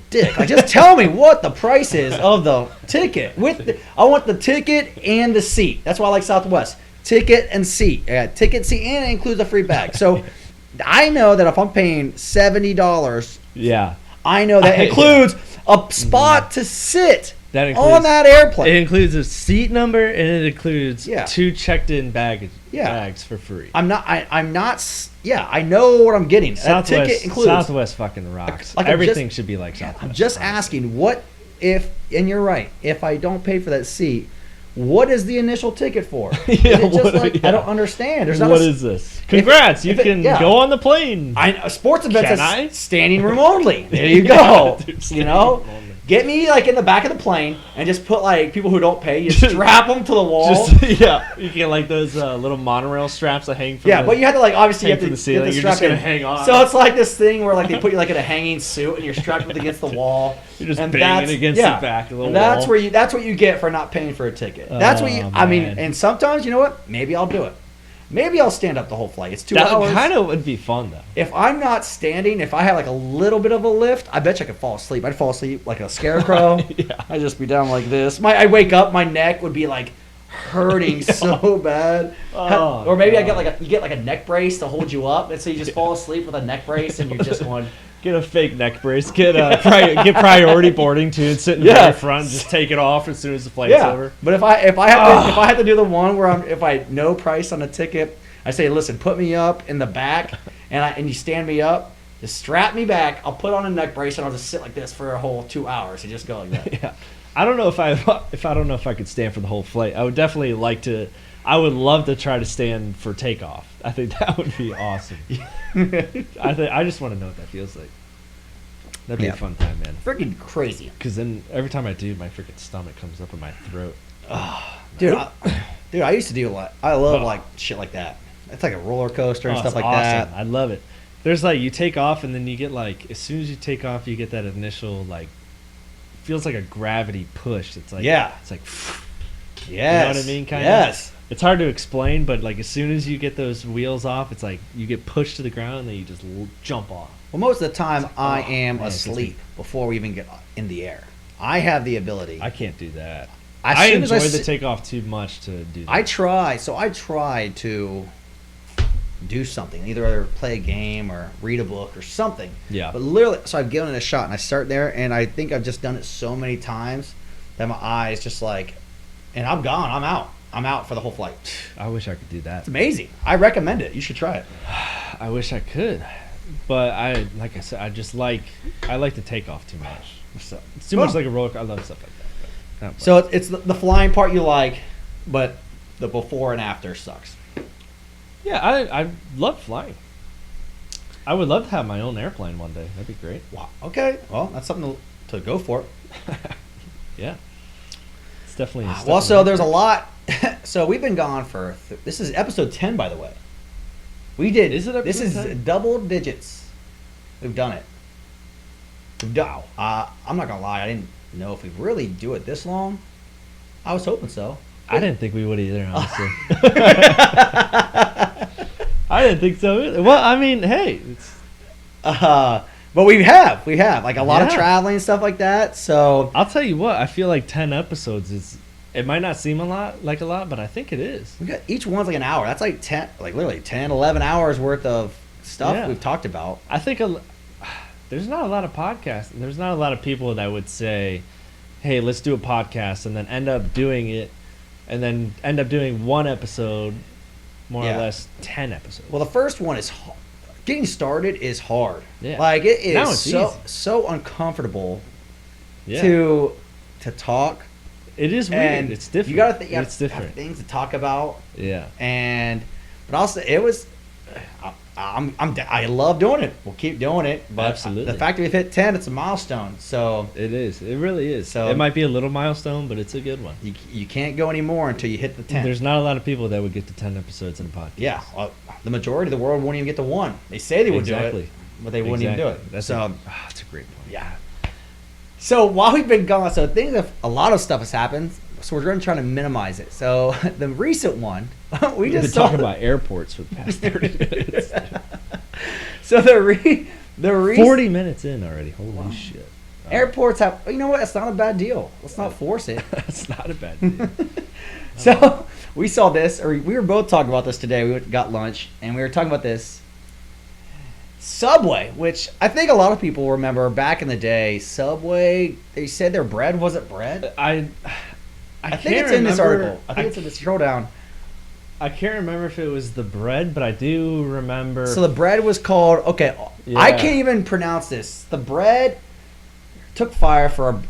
dick. Like, just tell me what the price is of the ticket. I want the ticket and the seat. That's why I like Southwest. Ticket and seat. Ticket, seat, and it includes a free bag. So I know that if I'm paying $70, I know that includes a spot to sit on that airplane. It includes a seat number and it includes 2 checked-in bags for free. I know what I'm getting. Southwest, that ticket includes Southwest fucking rocks. Everything should be like Southwest. I'm just asking, what if, and you're right, if I don't pay for that seat, what is the initial ticket for? I don't understand. What is this? Congrats, you can go on the plane. I know, sports events is standing room only. There you go. You know? Get me like in the back of the plane and just put like people who don't pay. You strap them to the wall. You get like those little monorail straps that hang from. But you have to like obviously you have to the ceiling. You're just gonna hang on. So it's like this thing where like they put you like in a hanging suit and you're strapped up against the wall. You're just banging against the back of the wall. That's what you get for not paying for a ticket. That's what you. I mean, and sometimes you know what? Maybe I'll do it. Maybe I'll stand up the whole flight. It's 2 hours. That kind of would be fun, though. If I'm not standing, if I had like a little bit of a lift, I bet you I could fall asleep. I'd fall asleep like a scarecrow. I'd just be down like this. I'd wake up, my neck would be like hurting so bad. Or maybe I get you get like a neck brace to hold you up, and so you just fall asleep with a neck brace, and you're just going. Get a fake neck brace. Get priority boarding too, and sit in the very front. And just take it off as soon as the flight's over. But if I have to do the one where if I no price on a ticket, I say, listen, put me up in the back, and you stand me up, just strap me back. I'll put on a neck brace and I'll just sit like this for a whole 2 hours and just go like that. I don't know if I could stand for the whole flight. I would definitely like to. I would love to try to stand for takeoff. I think that would be awesome. I just want to know what that feels like. That'd be a fun time, man. Freaking crazy. Because then every time I do, my freaking stomach comes up in my throat. Dude, I used to do a lot. I love like shit like that. It's like a roller coaster and stuff like that. I love it. There's like you take off and then you get like as soon as you take off, you get that initial like feels like a gravity push. It's like it's like you know what I mean? Kind of. It's hard to explain, but like as soon as you get those wheels off, it's like you get pushed to the ground and then you just jump off. Well, most of the time I am asleep before we even get in the air. I have the ability. I can't do that. I enjoy the takeoff too much to do that. I try to do something, either play a game or read a book or something. Yeah. But literally, so I've given it a shot and I start there, and I think I've just done it so many times that my eyes just like, and I'm gone. I'm out. I'm out for the whole flight. I wish I could do that. It's amazing. I recommend it. You should try it. I wish I could, but like I said, I like to take off too much. It's too much like a roller coaster. I love stuff like that. So it's the flying part you like, but the before and after sucks. Yeah, I love flying. I would love to have my own airplane one day. That'd be great. Wow. Okay. Well, that's something to go for. Yeah. It's definitely. Well, so there's a lot. So we've been gone for. This is episode 10, by the way. We did. Is it episode This is 10? Double digits. We've done it. Wow. I'm not gonna lie. I didn't know if we really do it this long. I was hoping so. I didn't think we would either, honestly. I didn't think so either. Well, I mean, hey. But we have like a lot of traveling and stuff like that. So I'll tell you what, I feel like 10 episodes it might not seem a lot, but I think it is. We got each one's like an hour. That's like 10, like literally 10, 11 hours worth of stuff we've talked about. I think there's not a lot of podcasts. There's not a lot of people that would say, hey, let's do a podcast, and then end up doing it, and then end up doing one episode, more or less 10 episodes. Well, the first one is getting started is hard. Yeah. Like it is Now it's so uncomfortable Yeah. to talk. It is weird. And it's different. You gotta it's different. have things to talk about. Yeah. But also it was. I love doing it. We'll keep doing it. But Absolutely. the fact that we've hit 10, it's a milestone. So It is. It really is. So- It might be a little milestone, but it's a good one. you can't go anymore until you hit the 10. There's not a lot of people that would get to 10 episodes in a podcast. Yeah, the majority of the world won't even get to 1. They say they would do Exactly. it, but they wouldn't even do it. That's So that's a great point. yeah. So while we've been gone, a lot of stuff has happened. So we're going to try to minimize it. So the recent one, We've been talking about airports for the past 30 minutes. So the 40 minutes in already. Holy shit. Airports have. You know what? It's not a bad deal. Let's not force it. That's not a bad deal. So we saw this, or we were both talking about this today. We got lunch, and we were talking about this Subway, which I think a lot of people remember back in the day. Subway, they said their bread wasn't bread. I think it's in this article. I think it's in this. Scroll down. I can't remember if it was the bread, but I do remember. So the bread was called. Okay, Yeah. I can't even pronounce this. The bread took fire for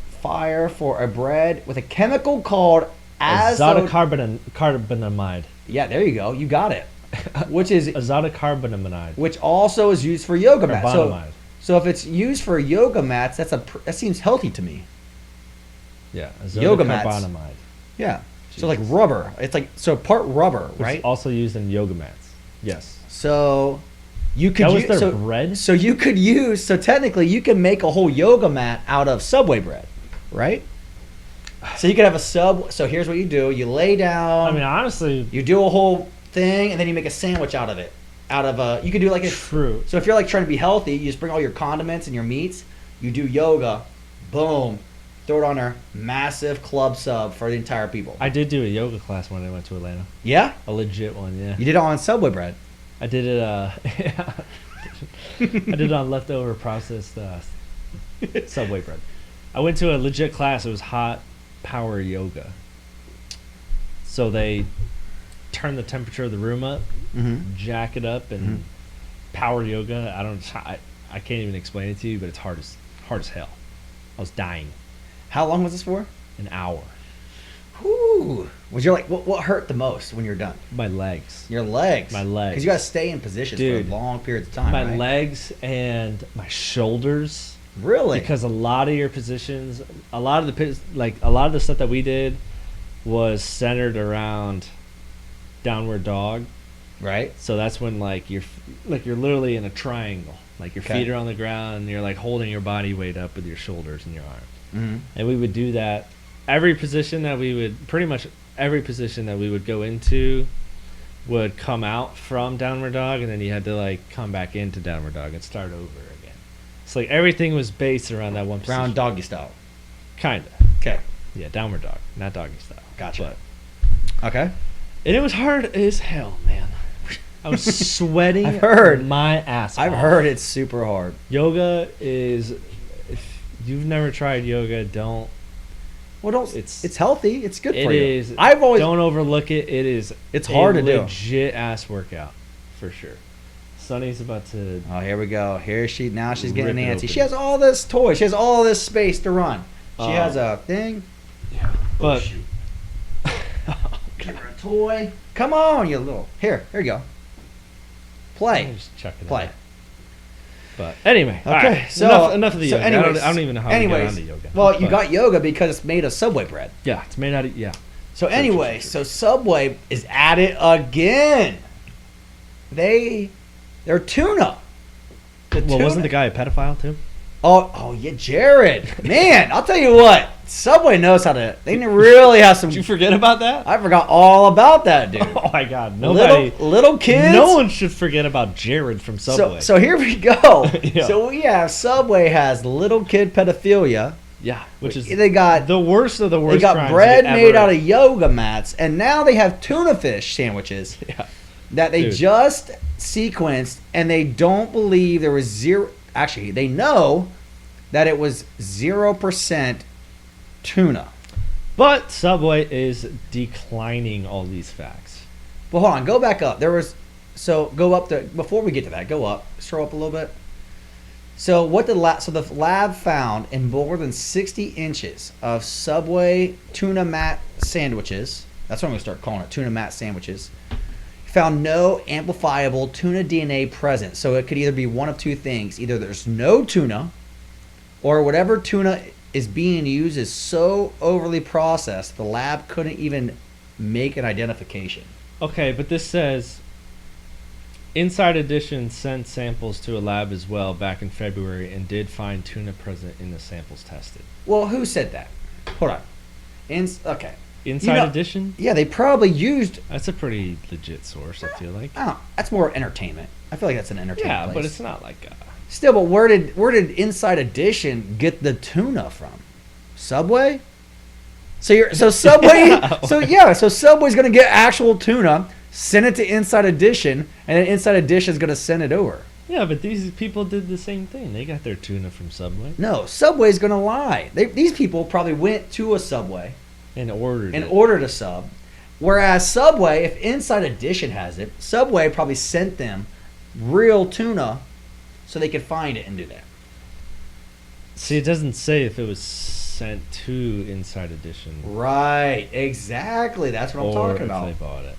a bread with a chemical called azotocarbonamide. Yeah, there you go. You got it. Which is Azotocarbonamide. which also is used for yoga mats. Carbonamide. So if it's used for yoga mats, that seems healthy to me. Yeah, Yoga mats. azotocarbonamide. Yeah. So like rubber. It's like part rubber, right? It's also used in yoga mats. Yes. So you could That was use their bread? So you could use technically you can make a whole yoga mat out of Subway bread, right? So you could have so here's what you do. You lay down. I mean, honestly, you do a whole thing and then you make a sandwich out of it. You could do like a true. So if you're like trying to be healthy, you just bring all your condiments and your meats, you do yoga, boom, throw it on a massive club sub for the entire people. I did do a yoga class when I went to Atlanta. Yeah? A legit one, yeah. You did it on Subway bread. I did it. Yeah. I did it on leftover processed Subway bread. I went to a legit class. It was hot power yoga. So they turn the temperature of the room up, jack it up, and power yoga. I can't even explain it to you, but it's hard as hell. I was dying. How long was this for? An hour. Whew. Was your what hurt the most when you're done? My legs. Your legs. My legs. Because you got to stay in position Dude, for long periods of time. My right? legs and my shoulders. Really? Because a lot of your positions, a lot of the stuff that we did was centered around downward dog. Right. So that's when you're literally in a triangle. Like your feet are on the ground and you're like holding your body weight up with your shoulders and your arms. Mm-hmm. And we would do that. Pretty much every position that we would go into would come out from downward dog, and then you had to come back into downward dog and start over again. It's like everything was based around that one position. Round doggy style. Kinda. Okay. Yeah, downward dog, not doggy style. Gotcha. Okay. And it was hard as hell, man. I was sweating I've heard. my ass off. I've heard it's super hard. Yoga is, if you've never tried yoga, don't. Well, it's healthy. It's good for you. It is. I've always don't overlook it. It's hard to do. Legit ass workout, for sure. Sunny's about to. Oh, here we go. She's getting Rip it antsy. open. She has all this toy. She has all this space to run. She Oh. has a thing. Yeah. But Give her a toy. Come on, you little. Here you go. Play. Just chuck it Play. in. But anyway, Okay, all right. so enough of the yoga. anyways, I don't even know how we got onto yoga. Well, you But, got yoga because it's made of Subway bread. Yeah, it's made out of So anyway, so Subway is at it again. They're tuna. Wasn't the guy a pedophile too? Oh yeah, Jared. Man, I'll tell you what. Subway knows how to. They really have some. Did you forget about that? I forgot all about that, dude. Oh my God, nobody. Little kids. No one should forget about Jared from Subway. So here we go. Yeah. So we have Subway has little kid pedophilia. Yeah, which is they got the worst of the worst. They got crimes bread you made ever- out of yoga mats, and now they have tuna fish sandwiches Yeah. that they Dude. just sequenced, and they don't believe there was zero. actually, they know that it was 0% tuna. But Subway is declining all these facts. Well, hold on. Go back up. Go up before we get to that, go up. Scroll up a little bit. So the lab found in more than 60 inches of Subway tuna mat sandwiches. That's what I'm going to start calling it, tuna mat sandwiches. Found no amplifiable tuna DNA present. So it could either be one of two things. Either there's no tuna, or whatever tuna is being used is so overly processed, the lab couldn't even make an identification. Okay, but this says Inside Edition sent samples to a lab as well back in February and did find tuna present in the samples tested. Well, who said that? Hold on. Okay. Inside Edition? Yeah, they probably used... That's a pretty legit source, I feel like. Oh, that's more entertainment. I feel like that's an entertainment place. But it's not like... Still, but where did Inside Edition get the tuna from? Subway? So Subway... So Subway's going to get actual tuna, send it to Inside Edition, and then Inside Edition is going to send it over. Yeah, but these people did the same thing. They got their tuna from Subway. No, Subway's going to lie. These people probably went to a Subway... And ordered a sub. Whereas Subway, if Inside Edition has it, Subway probably sent them real tuna so they could find it and do that. See, it doesn't say if it was sent to Inside Edition. Right, exactly. That's what I'm talking about. Or if they bought it.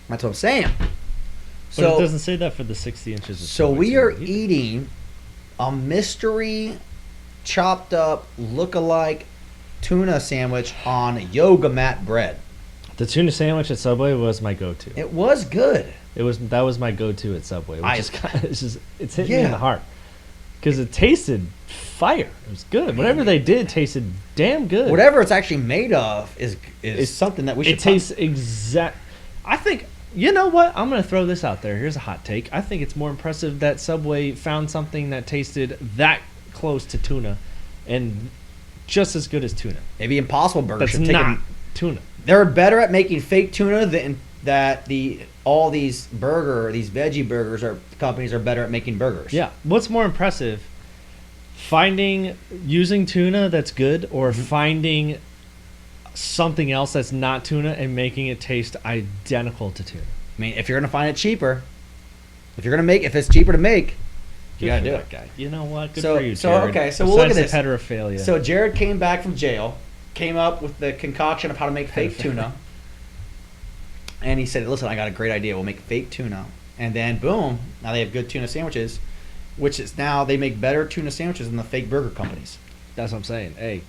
That's what I'm saying. But it doesn't say that for the 60 inches of So we are eating a mystery, chopped up, look-alike tuna sandwich on yoga mat bread. The tuna sandwich at Subway was my go-to. It was good. That was my go-to at Subway. It's hitting me in the heart because it tasted fire. It was good. Whatever they did tasted damn good. Whatever it's actually made of is something that we should. It tastes exact. I think, you know what? I'm gonna throw this out there. Here's a hot take. I think it's more impressive that Subway found something that tasted that close to tuna, and just as good as tuna. Maybe Impossible Burger should take not tuna. They're better at making fake tuna than that. All these veggie burgers companies are better at making burgers. Yeah. What's more impressive? Using tuna that's good, or finding something else that's not tuna and making it taste identical to tuna. I mean, if you're gonna find it cheaper, if it's cheaper to make, you gotta do it, guy. You know what? Good for you, Jared. So we'll look at this. Heterophilia. So Jared came back from jail, came up with the concoction of how to make fake tuna, and he said, "Listen, I got a great idea. We'll make fake tuna." And then boom, now they have good tuna sandwiches, which is now they make better tuna sandwiches than the fake burger companies. That's what I'm saying. Hey,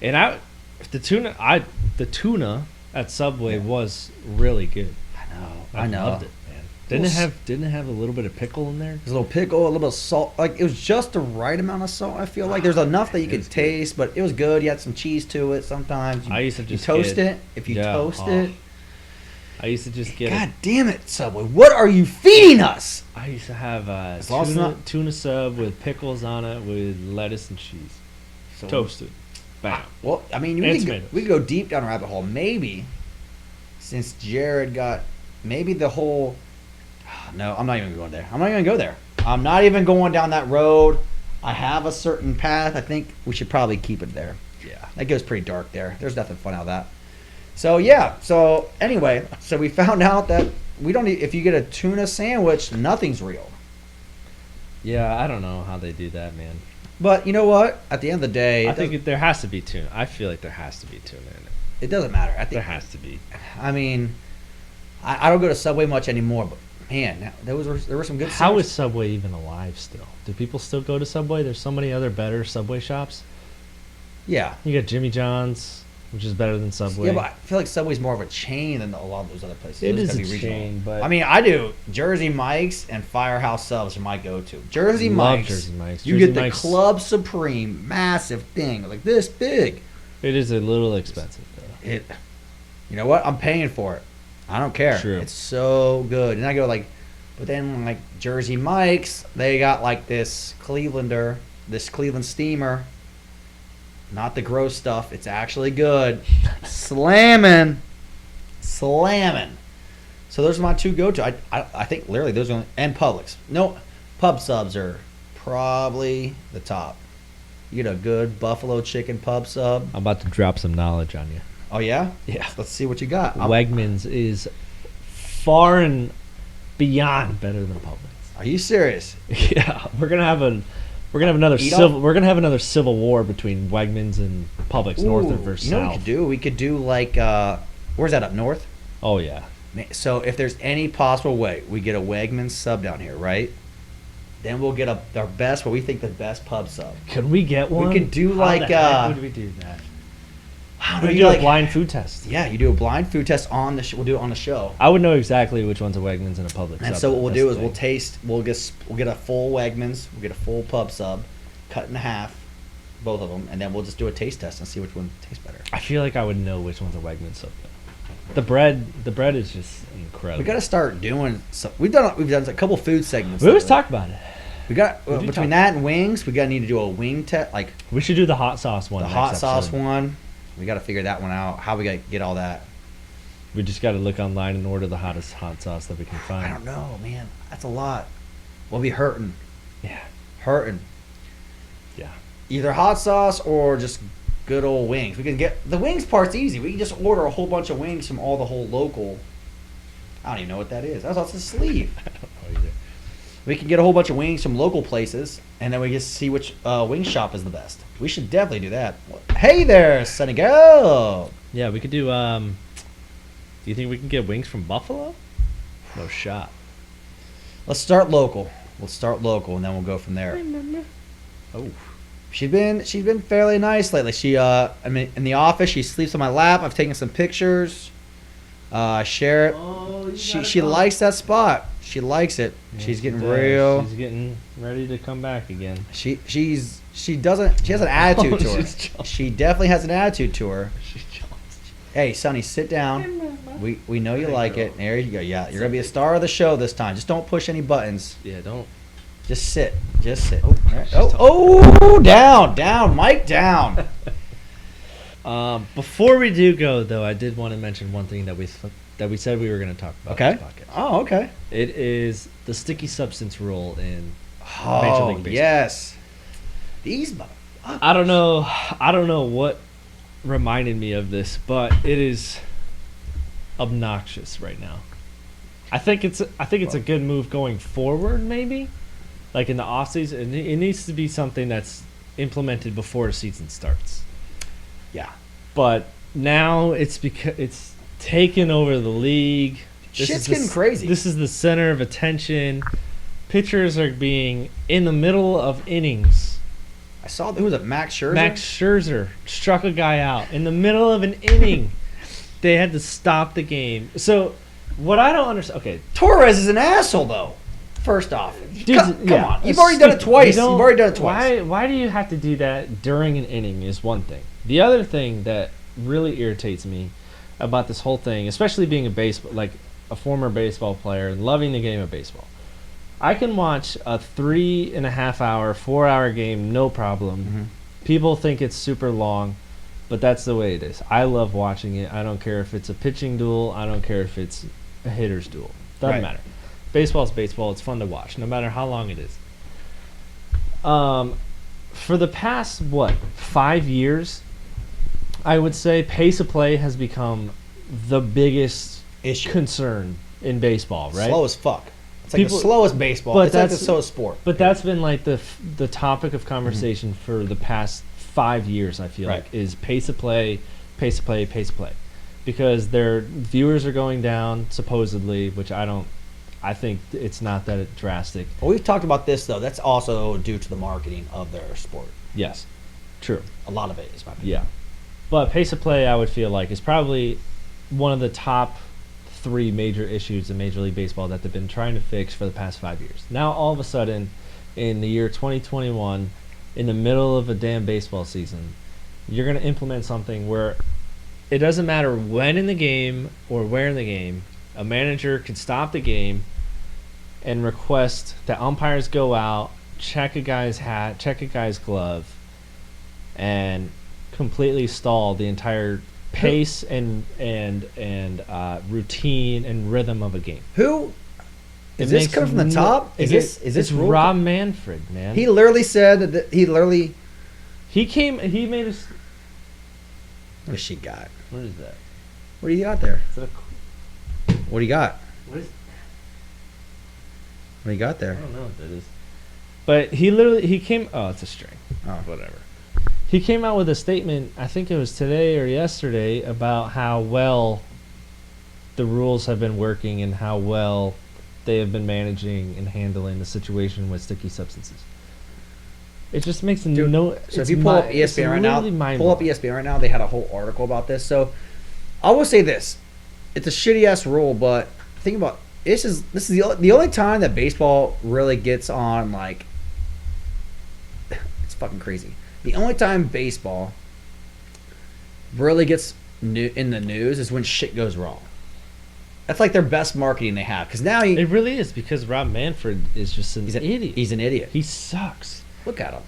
and the tuna at Subway was really good. I know. Loved it. Didn't it have a little bit of pickle in there? There's a little pickle, a little bit of salt. Like, it was just the right amount of salt, I feel like. There's enough that you could taste, but it was good. You had some cheese to it sometimes. I used to just toast it. If you toast it. I used to just get God damn it, Subway. What are you feeding us? I used to have tuna sub with pickles on it with lettuce and cheese. Toasted. Bam. Well, I mean, we could go deep down a rabbit hole. Maybe, since Jared got, the whole... No, I'm not even going there. I'm not even going to go there. I'm not even going down that road. I have a certain path. I think we should probably keep it there. Yeah. That goes pretty dark there. There's nothing fun out of that. So, yeah. So, anyway. So, we found out that if you get a tuna sandwich, nothing's real. Yeah, I don't know how they do that, man. But, you know what? At the end of the day... I think there has to be tuna. I feel like there has to be tuna in it. It doesn't matter. I think there has to be. I mean, I don't go to Subway much anymore, but... Man, there were some good. How is Subway even alive still? Do people still go to Subway? There's so many other better Subway shops. Yeah. You got Jimmy John's, which is better than Subway. Yeah, but I feel like Subway's more of a chain than a lot of those other places. It is a chain, but... I mean, I do. Jersey Mike's and Firehouse Subs are my go-to. Jersey Mike's. You get the Club Supreme, massive thing, like this big. It is a little expensive, though. You know what? I'm paying for it. I don't care. True. It's so good. And I go but then Jersey Mike's, they got this Cleveland steamer. Not the gross stuff. It's actually good. Slamming. So those are my two go-to. I think literally those are and Publix. No, Pub subs are probably the top. You get a good buffalo chicken pub sub. I'm about to drop some knowledge on you. Oh, yeah? Yeah. Let's see what you got. Wegmans is far and beyond better than Publix. Are you serious? Yeah, we're gonna have another civil war between Wegmans and Publix, north versus you know south. what we could do? We could do like where's that, up north? Oh yeah. So if there's any possible way, we get a Wegmans sub down here, right? Then we'll get our best, what we think the best pub sub. Could we get one? We could do How like the heck would we do that? How We do a blind food test. Yeah, you do a blind food test on the we'll do it on the show. I would know exactly which one's a Wegmans and a Publix. And so what we'll do is we'll get a full Wegmans, we'll get a full pub sub, cut in half, both of them, and then we'll just do a taste test and see which one tastes better. I feel like I would know which one's a Wegmans sub. The bread is just incredible. We got to start doing some. We've done a couple food segments. We always talk about it. We got between that and wings, we got to need to do a wing test. Like we should do the hot sauce one. The hot sauce one. We got to figure that one out. How we got to get all that. We just got to look online and order the hottest hot sauce that we can find. I don't know, man. That's a lot. We'll be hurting. Yeah. Hurting. Yeah. Either hot sauce or just good old wings. We can get the wings part's easy. We can just order a whole bunch of wings from all the whole local. I don't even know what that is. That's a sleeve. I don't know either. We can get a whole bunch of wings from local places, and then we just see which wing shop is the best. We should definitely do that. Hey there, Sunny Girl. Yeah, we could do. Do you think we can get wings from Buffalo? No shot. Let's start local. And then we'll go from there. Oh, she's been fairly nice lately. She I mean, in the office, she sleeps on my lap. I've taken some pictures. Share it. Oh, she likes that spot. She likes it. Yeah, she's getting real. She's getting ready to come back again. She has an attitude to her. She definitely has an attitude to her. Hey, Sonny, sit down. We know you like it. There you go. Yeah, you're gonna be a star of the show this time. Just don't push any buttons. Yeah, don't. Just sit. Down, Mike, down. Before we do go, though, I did want to mention one thing that we said we were going to talk about. Okay. In this podcast. Oh, okay. It is the sticky substance rule in Major League Baseball. Yes. These motherfuckers. I don't know what reminded me of this, but it is obnoxious right now. I think it's a good move going forward, maybe. Like in the offseason, it needs to be something that's implemented before a season starts. Yeah. But now it's because it's taken over the league. Shit's getting crazy. This is the center of attention. Pitchers are being in the middle of innings. I saw, who was it, Max Scherzer? Max Scherzer struck a guy out in the middle of an inning. They had to stop the game. So what I don't understand. Okay, Torres is an asshole, though. First off, dude, come on. You've already done it twice. Why do you have to do that during an inning is one thing. The other thing that really irritates me about this whole thing, especially being a former baseball player and loving the game of baseball, I can watch a 3.5 hour, 4 hour game, no problem. Mm-hmm. People think it's super long, but that's the way it is. I love watching it. I don't care if it's a pitching duel. I don't care if it's a hitter's duel. Doesn't matter. Baseball's baseball. It's fun to watch, no matter how long it is. For the past, 5 years, I would say pace of play has become the biggest concern in baseball, right? Slow as fuck. It's like the slowest baseball. But it's like the slowest sport. But that's been like the topic of conversation for the past 5 years, I feel like, is pace of play, pace of play, pace of play. Because their viewers are going down, supposedly, which I think it's not that drastic. Well, we've talked about this, though. That's also due to the marketing of their sport. Yes, true. A lot of it is my opinion. Yeah. But pace of play, I would feel like, is probably one of the top 3 major issues in Major League Baseball that they've been trying to fix for the past 5 years. Now, all of a sudden, in the year 2021, in the middle of a damn baseball season, you're going to implement something where it doesn't matter when in the game or where in the game, a manager can stop the game and request that umpires go out, check a guy's hat, check a guy's glove, and completely stall the entire pace and routine and rhythm of a game. Who Is this coming from the top? Is this rule? Rob Manfred, man? He literally said that he made us. What does she got? What is that? What do you got there? Is that What do you got? what is? What do you got I there? don't know what that is. But he came. Oh, it's a string. Oh. Whatever. He came out with a statement. I think it was today or yesterday about how well the rules have been working and how well they have been managing and handling the situation with sticky substances. It just makes no. So if you pull up ESPN right now, they had a whole article about this. So I will say this: it's a shitty ass rule, but think about this is the only time that baseball really gets on like. It's fucking crazy. The only time baseball really gets in the news is when shit goes wrong. That's like their best marketing they have. Because now it really is, because Rob Manfred is just an idiot. He's an idiot. He sucks. Look at him.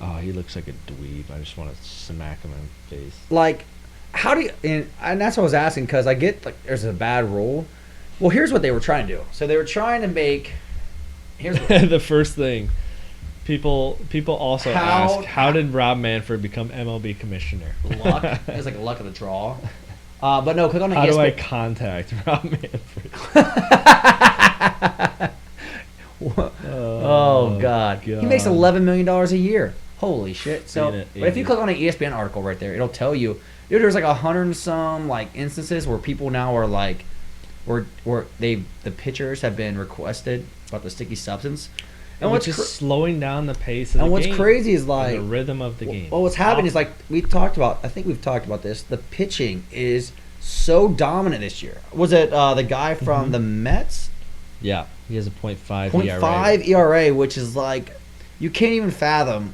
Oh, he looks like a dweeb. I just want to smack him in the face. Like, how do you... And that's what I was asking, because I get, like, there's a bad rule. Well, here's what they were trying to do. So they were trying to make... Here's the first thing. People also ask, how did Rob Manfred become MLB commissioner? Luck. It was like luck of the draw. But no, click on the How ESPN. do I contact Rob Manfred? Oh God. He makes $11 million a year. Holy shit! So, but if you click on an ESPN article right there, it'll tell you. There's like 100 and some like instances where people now are like, where the pitchers have been requested about the sticky substance, and which is slowing down the pace of the game. And what's crazy is like the rhythm of the game. Well, what's happening is like we talked about. I think we've talked about this. The pitching is so dominant this year. Was it the guy from the Mets? Yeah, he has a .5 ERA. ERA, which is like you can't even fathom.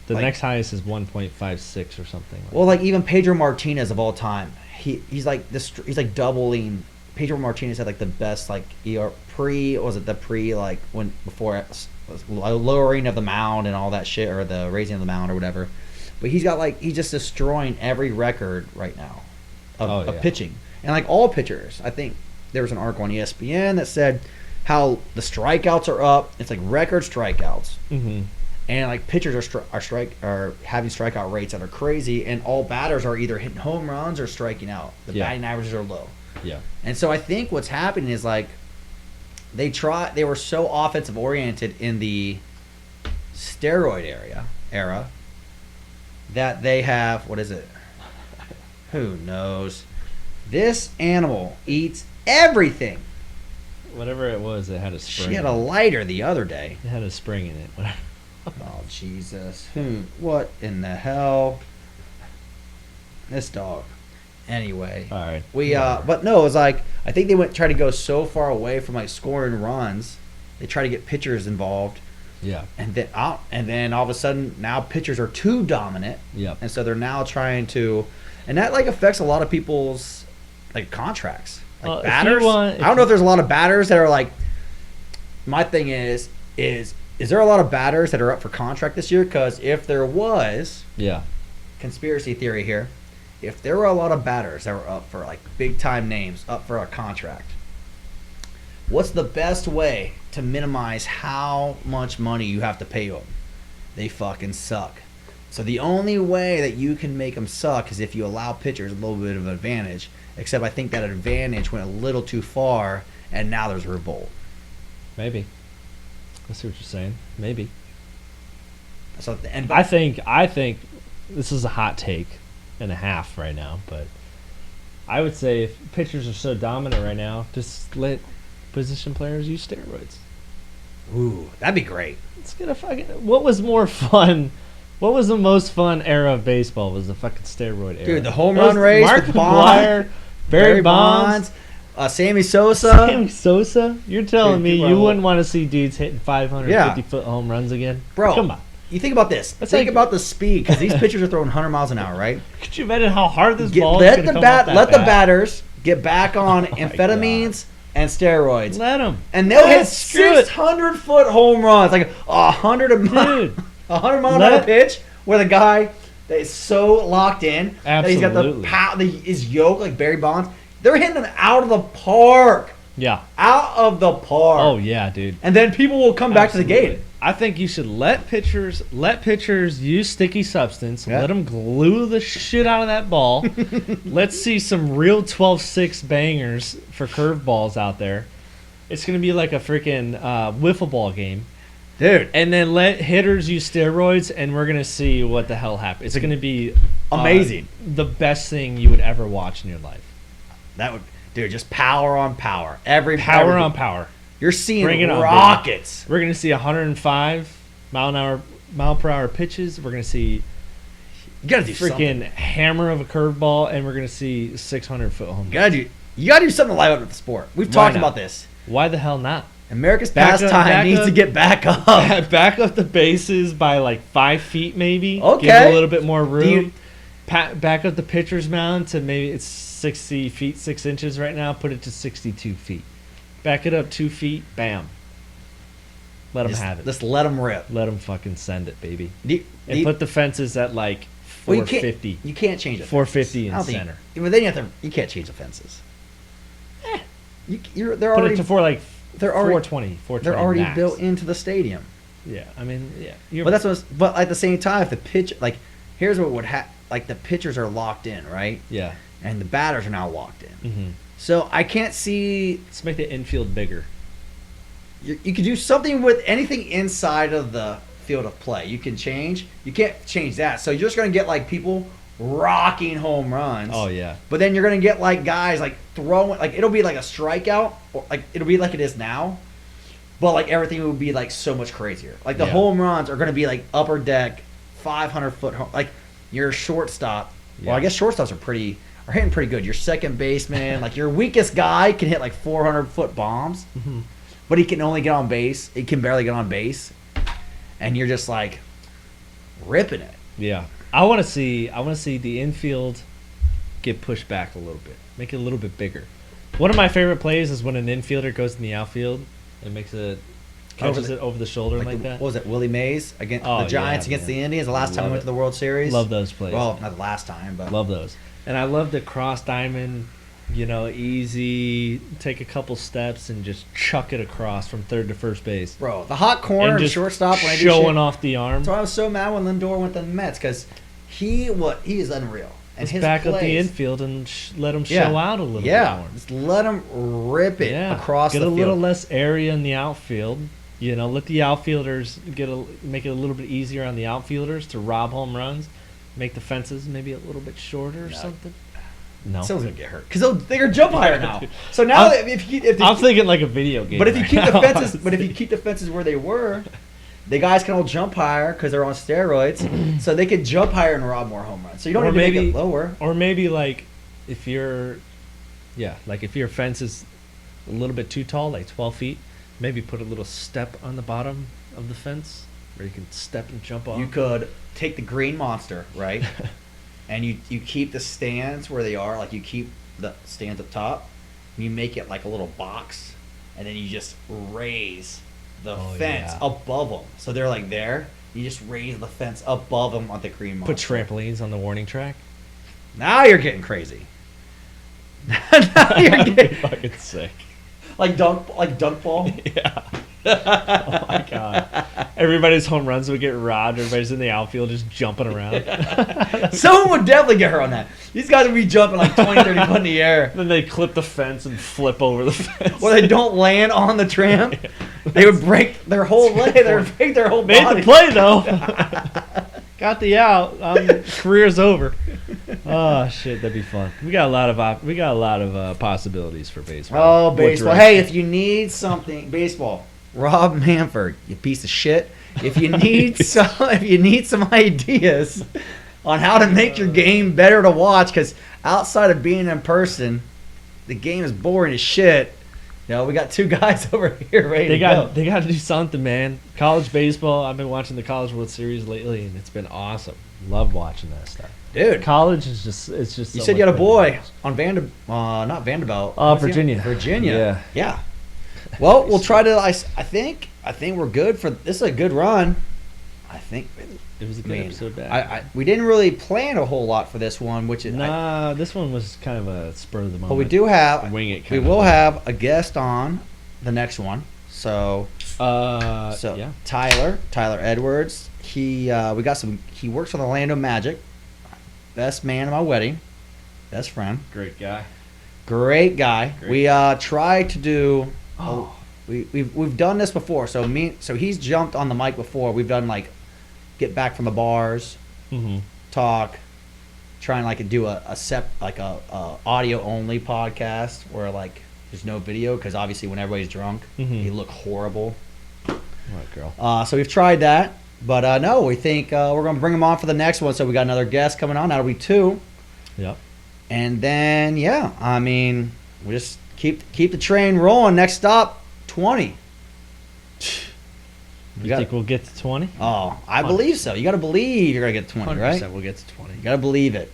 The next highest is 1.56 or something. Well, like even Pedro Martinez of all time, he's like this. He's like doubling. Pedro Martinez had like the best like before lowering of the mound and all that shit, or the raising of the mound or whatever. But he's just destroying every record right now of pitching, and like all pitchers. I think there was an article on ESPN that said how the strikeouts are up. It's like record strikeouts. Mm-hmm. And like pitchers are having strikeout rates that are crazy, and all batters are either hitting home runs or striking out. The batting averages are low. Yeah. And so I think what's happening is like they were so offensive oriented in the steroid era that they have, what is it? Who knows? This animal eats everything. Whatever it was, it had a spring. She had a lighter the other day. It had a spring in it. Oh, Jesus. What in the hell? This dog. Anyway. All right. But no, it was like, I think they try to go so far away from like scoring runs. They try to get pitchers involved. Yeah. And then all of a sudden, now pitchers are too dominant. Yeah. And so they're now trying to, and that like affects a lot of people's like contracts. Like batters. I don't know if there's a lot of batters that are like, my thing is there a lot of batters that are up for contract this year? Because if there was, conspiracy theory here, if there were a lot of batters that were up for like big time names up for a contract, what's the best way to minimize how much money you have to pay them? They fucking suck. So the only way that you can make them suck is if you allow pitchers a little bit of an advantage. Except I think that advantage went a little too far, and now there's a revolt. Maybe. I see what you're saying. Maybe. So, I think this is a hot take and a half right now, but I would say if pitchers are so dominant right now, just let position players use steroids. Ooh, that'd be great. Let's get a fucking. What was more fun? What was the most fun era of baseball? Was the fucking steroid era. Dude, the home run race. Mark McGwire, Barry Bonds. Sammy Sosa. Sammy Sosa? You're telling me you wouldn't want to see dudes hitting 550-foot home runs again? Bro, come on. You think about this. Think about the speed, because these pitchers are throwing 100 miles an hour, right? Could you imagine how hard this ball is going to come off that Let the batters get back on amphetamines and steroids. Let them. And they'll hit 600-foot home runs. Like 100 mile an hour pitch where the guy that is so locked in that he's got his yoke like Barry Bonds. They're hitting them out of the park. Yeah. Out of the park. Oh yeah, dude. And then people will come back to the game. I think you should let pitchers use sticky substance. Yeah. Let them glue the shit out of that ball. Let's see some real 12-6 bangers for curveballs out there. It's gonna be like a freaking wiffle ball game, dude. And then let hitters use steroids, and we're gonna see what the hell happens. It's gonna be amazing. The best thing you would ever watch in your life. That would, dude. Just power on power. Every on power. You're seeing Bring it on, rockets. Baby. We're gonna see 105 mile per hour pitches. We're gonna see you gotta do freaking something. Hammer of a curveball, and we're gonna see 600-foot home. You gotta do something to live up with the sport. We've talked about this. Why the hell not? America's pastime needs to get back up. Back up the bases by like 5 feet, maybe. Okay. Give a little bit more room. Back up the pitcher's mound to maybe it's 60 feet 6 inches right now. Put it to 62 feet. Back it up 2 feet. Bam. Let them have it. Just let them rip. Let them fucking send it, baby. And put the fences at like 450. You can't change it. 450 in center. But then you can't change the fences. They're Put already it to 420. They're already max. built into the stadium. Yeah, I mean, yeah. But at the same time, if the pitch, like, here's what would happen. Like, the pitchers are locked in, right? Yeah. And the batters are now locked in. Mm-hmm. So I can't see. Let's make the infield bigger. You could do something with anything inside of the field of play. You can change. You can't change that. So you're just going to get, like, people rocking home runs. Oh, yeah. But then you're going to get, like, guys, like, throwing. Like, it'll be like a strikeout. Or, like, it'll be like it is now. But, like, everything would be, like, so much crazier. Like, the home runs are going to be, like, upper deck, 500-foot home. Like, your shortstop. Yeah. Well, I guess shortstops are hitting pretty good. Your second baseman, like, your weakest guy can hit, like, 400-foot bombs. Mm-hmm. But he can only get on base. He can barely get on base. And you're just, like, ripping it. Yeah. I want to see the infield get pushed back a little bit. Make it a little bit bigger. One of my favorite plays is when an infielder goes in the outfield and catches it over the shoulder like that. What was it? Willie Mays against the Giants against the Indians the last time we went to the World Series. Love those plays. Well, not the last time, but love those. And I love the cross diamond, easy, take a couple steps and just chuck it across from third to first base. Bro, the hot corner and shortstop when I do showing off the arm. That's why I was so mad when Lindor went to the Mets because he is unreal. And just back up the infield and let him show out a little bit more. Just let him rip it across the field. Get a little less area in the outfield. Let the outfielders make it a little bit easier on the outfielders to rob home runs. Make the fences maybe a little bit shorter or something. No, someone's gonna get hurt because they're jump higher now. So now I'm thinking like a video game. But if you keep the fences, where they were, the guys can all jump higher because they're on steroids, so they can jump higher and rob more home runs. So you don't need to make it lower. Or maybe like if your fence is a little bit too tall, like 12 feet, maybe put a little step on the bottom of the fence where you can step and jump off. You could take the green monster, right? And you keep the stands where they are, like you keep the stands up top, and you make it like a little box, and then you just raise the fence above them. So they're like there. You just raise the fence above them on the green monster. Put trampolines on the warning track. Now you're getting crazy. Now you're getting fucking sick. Like dunk ball? Yeah. Oh my god. Everybody's home runs would get robbed. Everybody's in the outfield just jumping around. Someone would definitely get hurt on that. These guys would be jumping like 20, 30 foot in the air. Then they clip the fence and flip over the fence. Or they don't land on the tram. They would break their whole leg. They would break their whole body. Made the play though. Got the out. Career's over. Oh shit, that'd be fun. We got a lot of possibilities for baseball. Oh, baseball. Hey, if you need something, baseball. Rob Manford, you piece of shit. If you need some ideas on how to make your game better to watch, because outside of being in person, the game is boring as shit. We got two guys over here ready to go. They got to do something, man. College baseball. I've been watching the College World Series lately, and it's been awesome. Love watching that stuff. Dude, college is just you said you had a boy on not Vanderbilt. Virginia. Yeah. Well, we'll try to. I think we're good for this. Is a good run. I think It was a good episode back. we didn't really plan a whole lot for this one, which is this one was kind of a spur of the moment. but we do have wing it. We will have a guest on the next one. So yeah. Tyler Edwards. He works for the Orlando Magic. Best man at my wedding. Best friend. Great guy. Great guy. Great. We tried to do. We've done this before. So he's jumped on the mic before. We've done like get back from the bars, talk, try and like do a audio only podcast where like there's no video because obviously when everybody's drunk, you look horrible. What girl? So we've tried that, but no, we think we're gonna bring him on for the next one. So we got another guest coming on. That'll be 2. Yep. And then I mean, we just keep the train rolling. Next stop, 20. You think we'll get to 20? Oh, I believe so. You got to believe you're gonna get to 20, right? We'll get to 20. You got to believe it.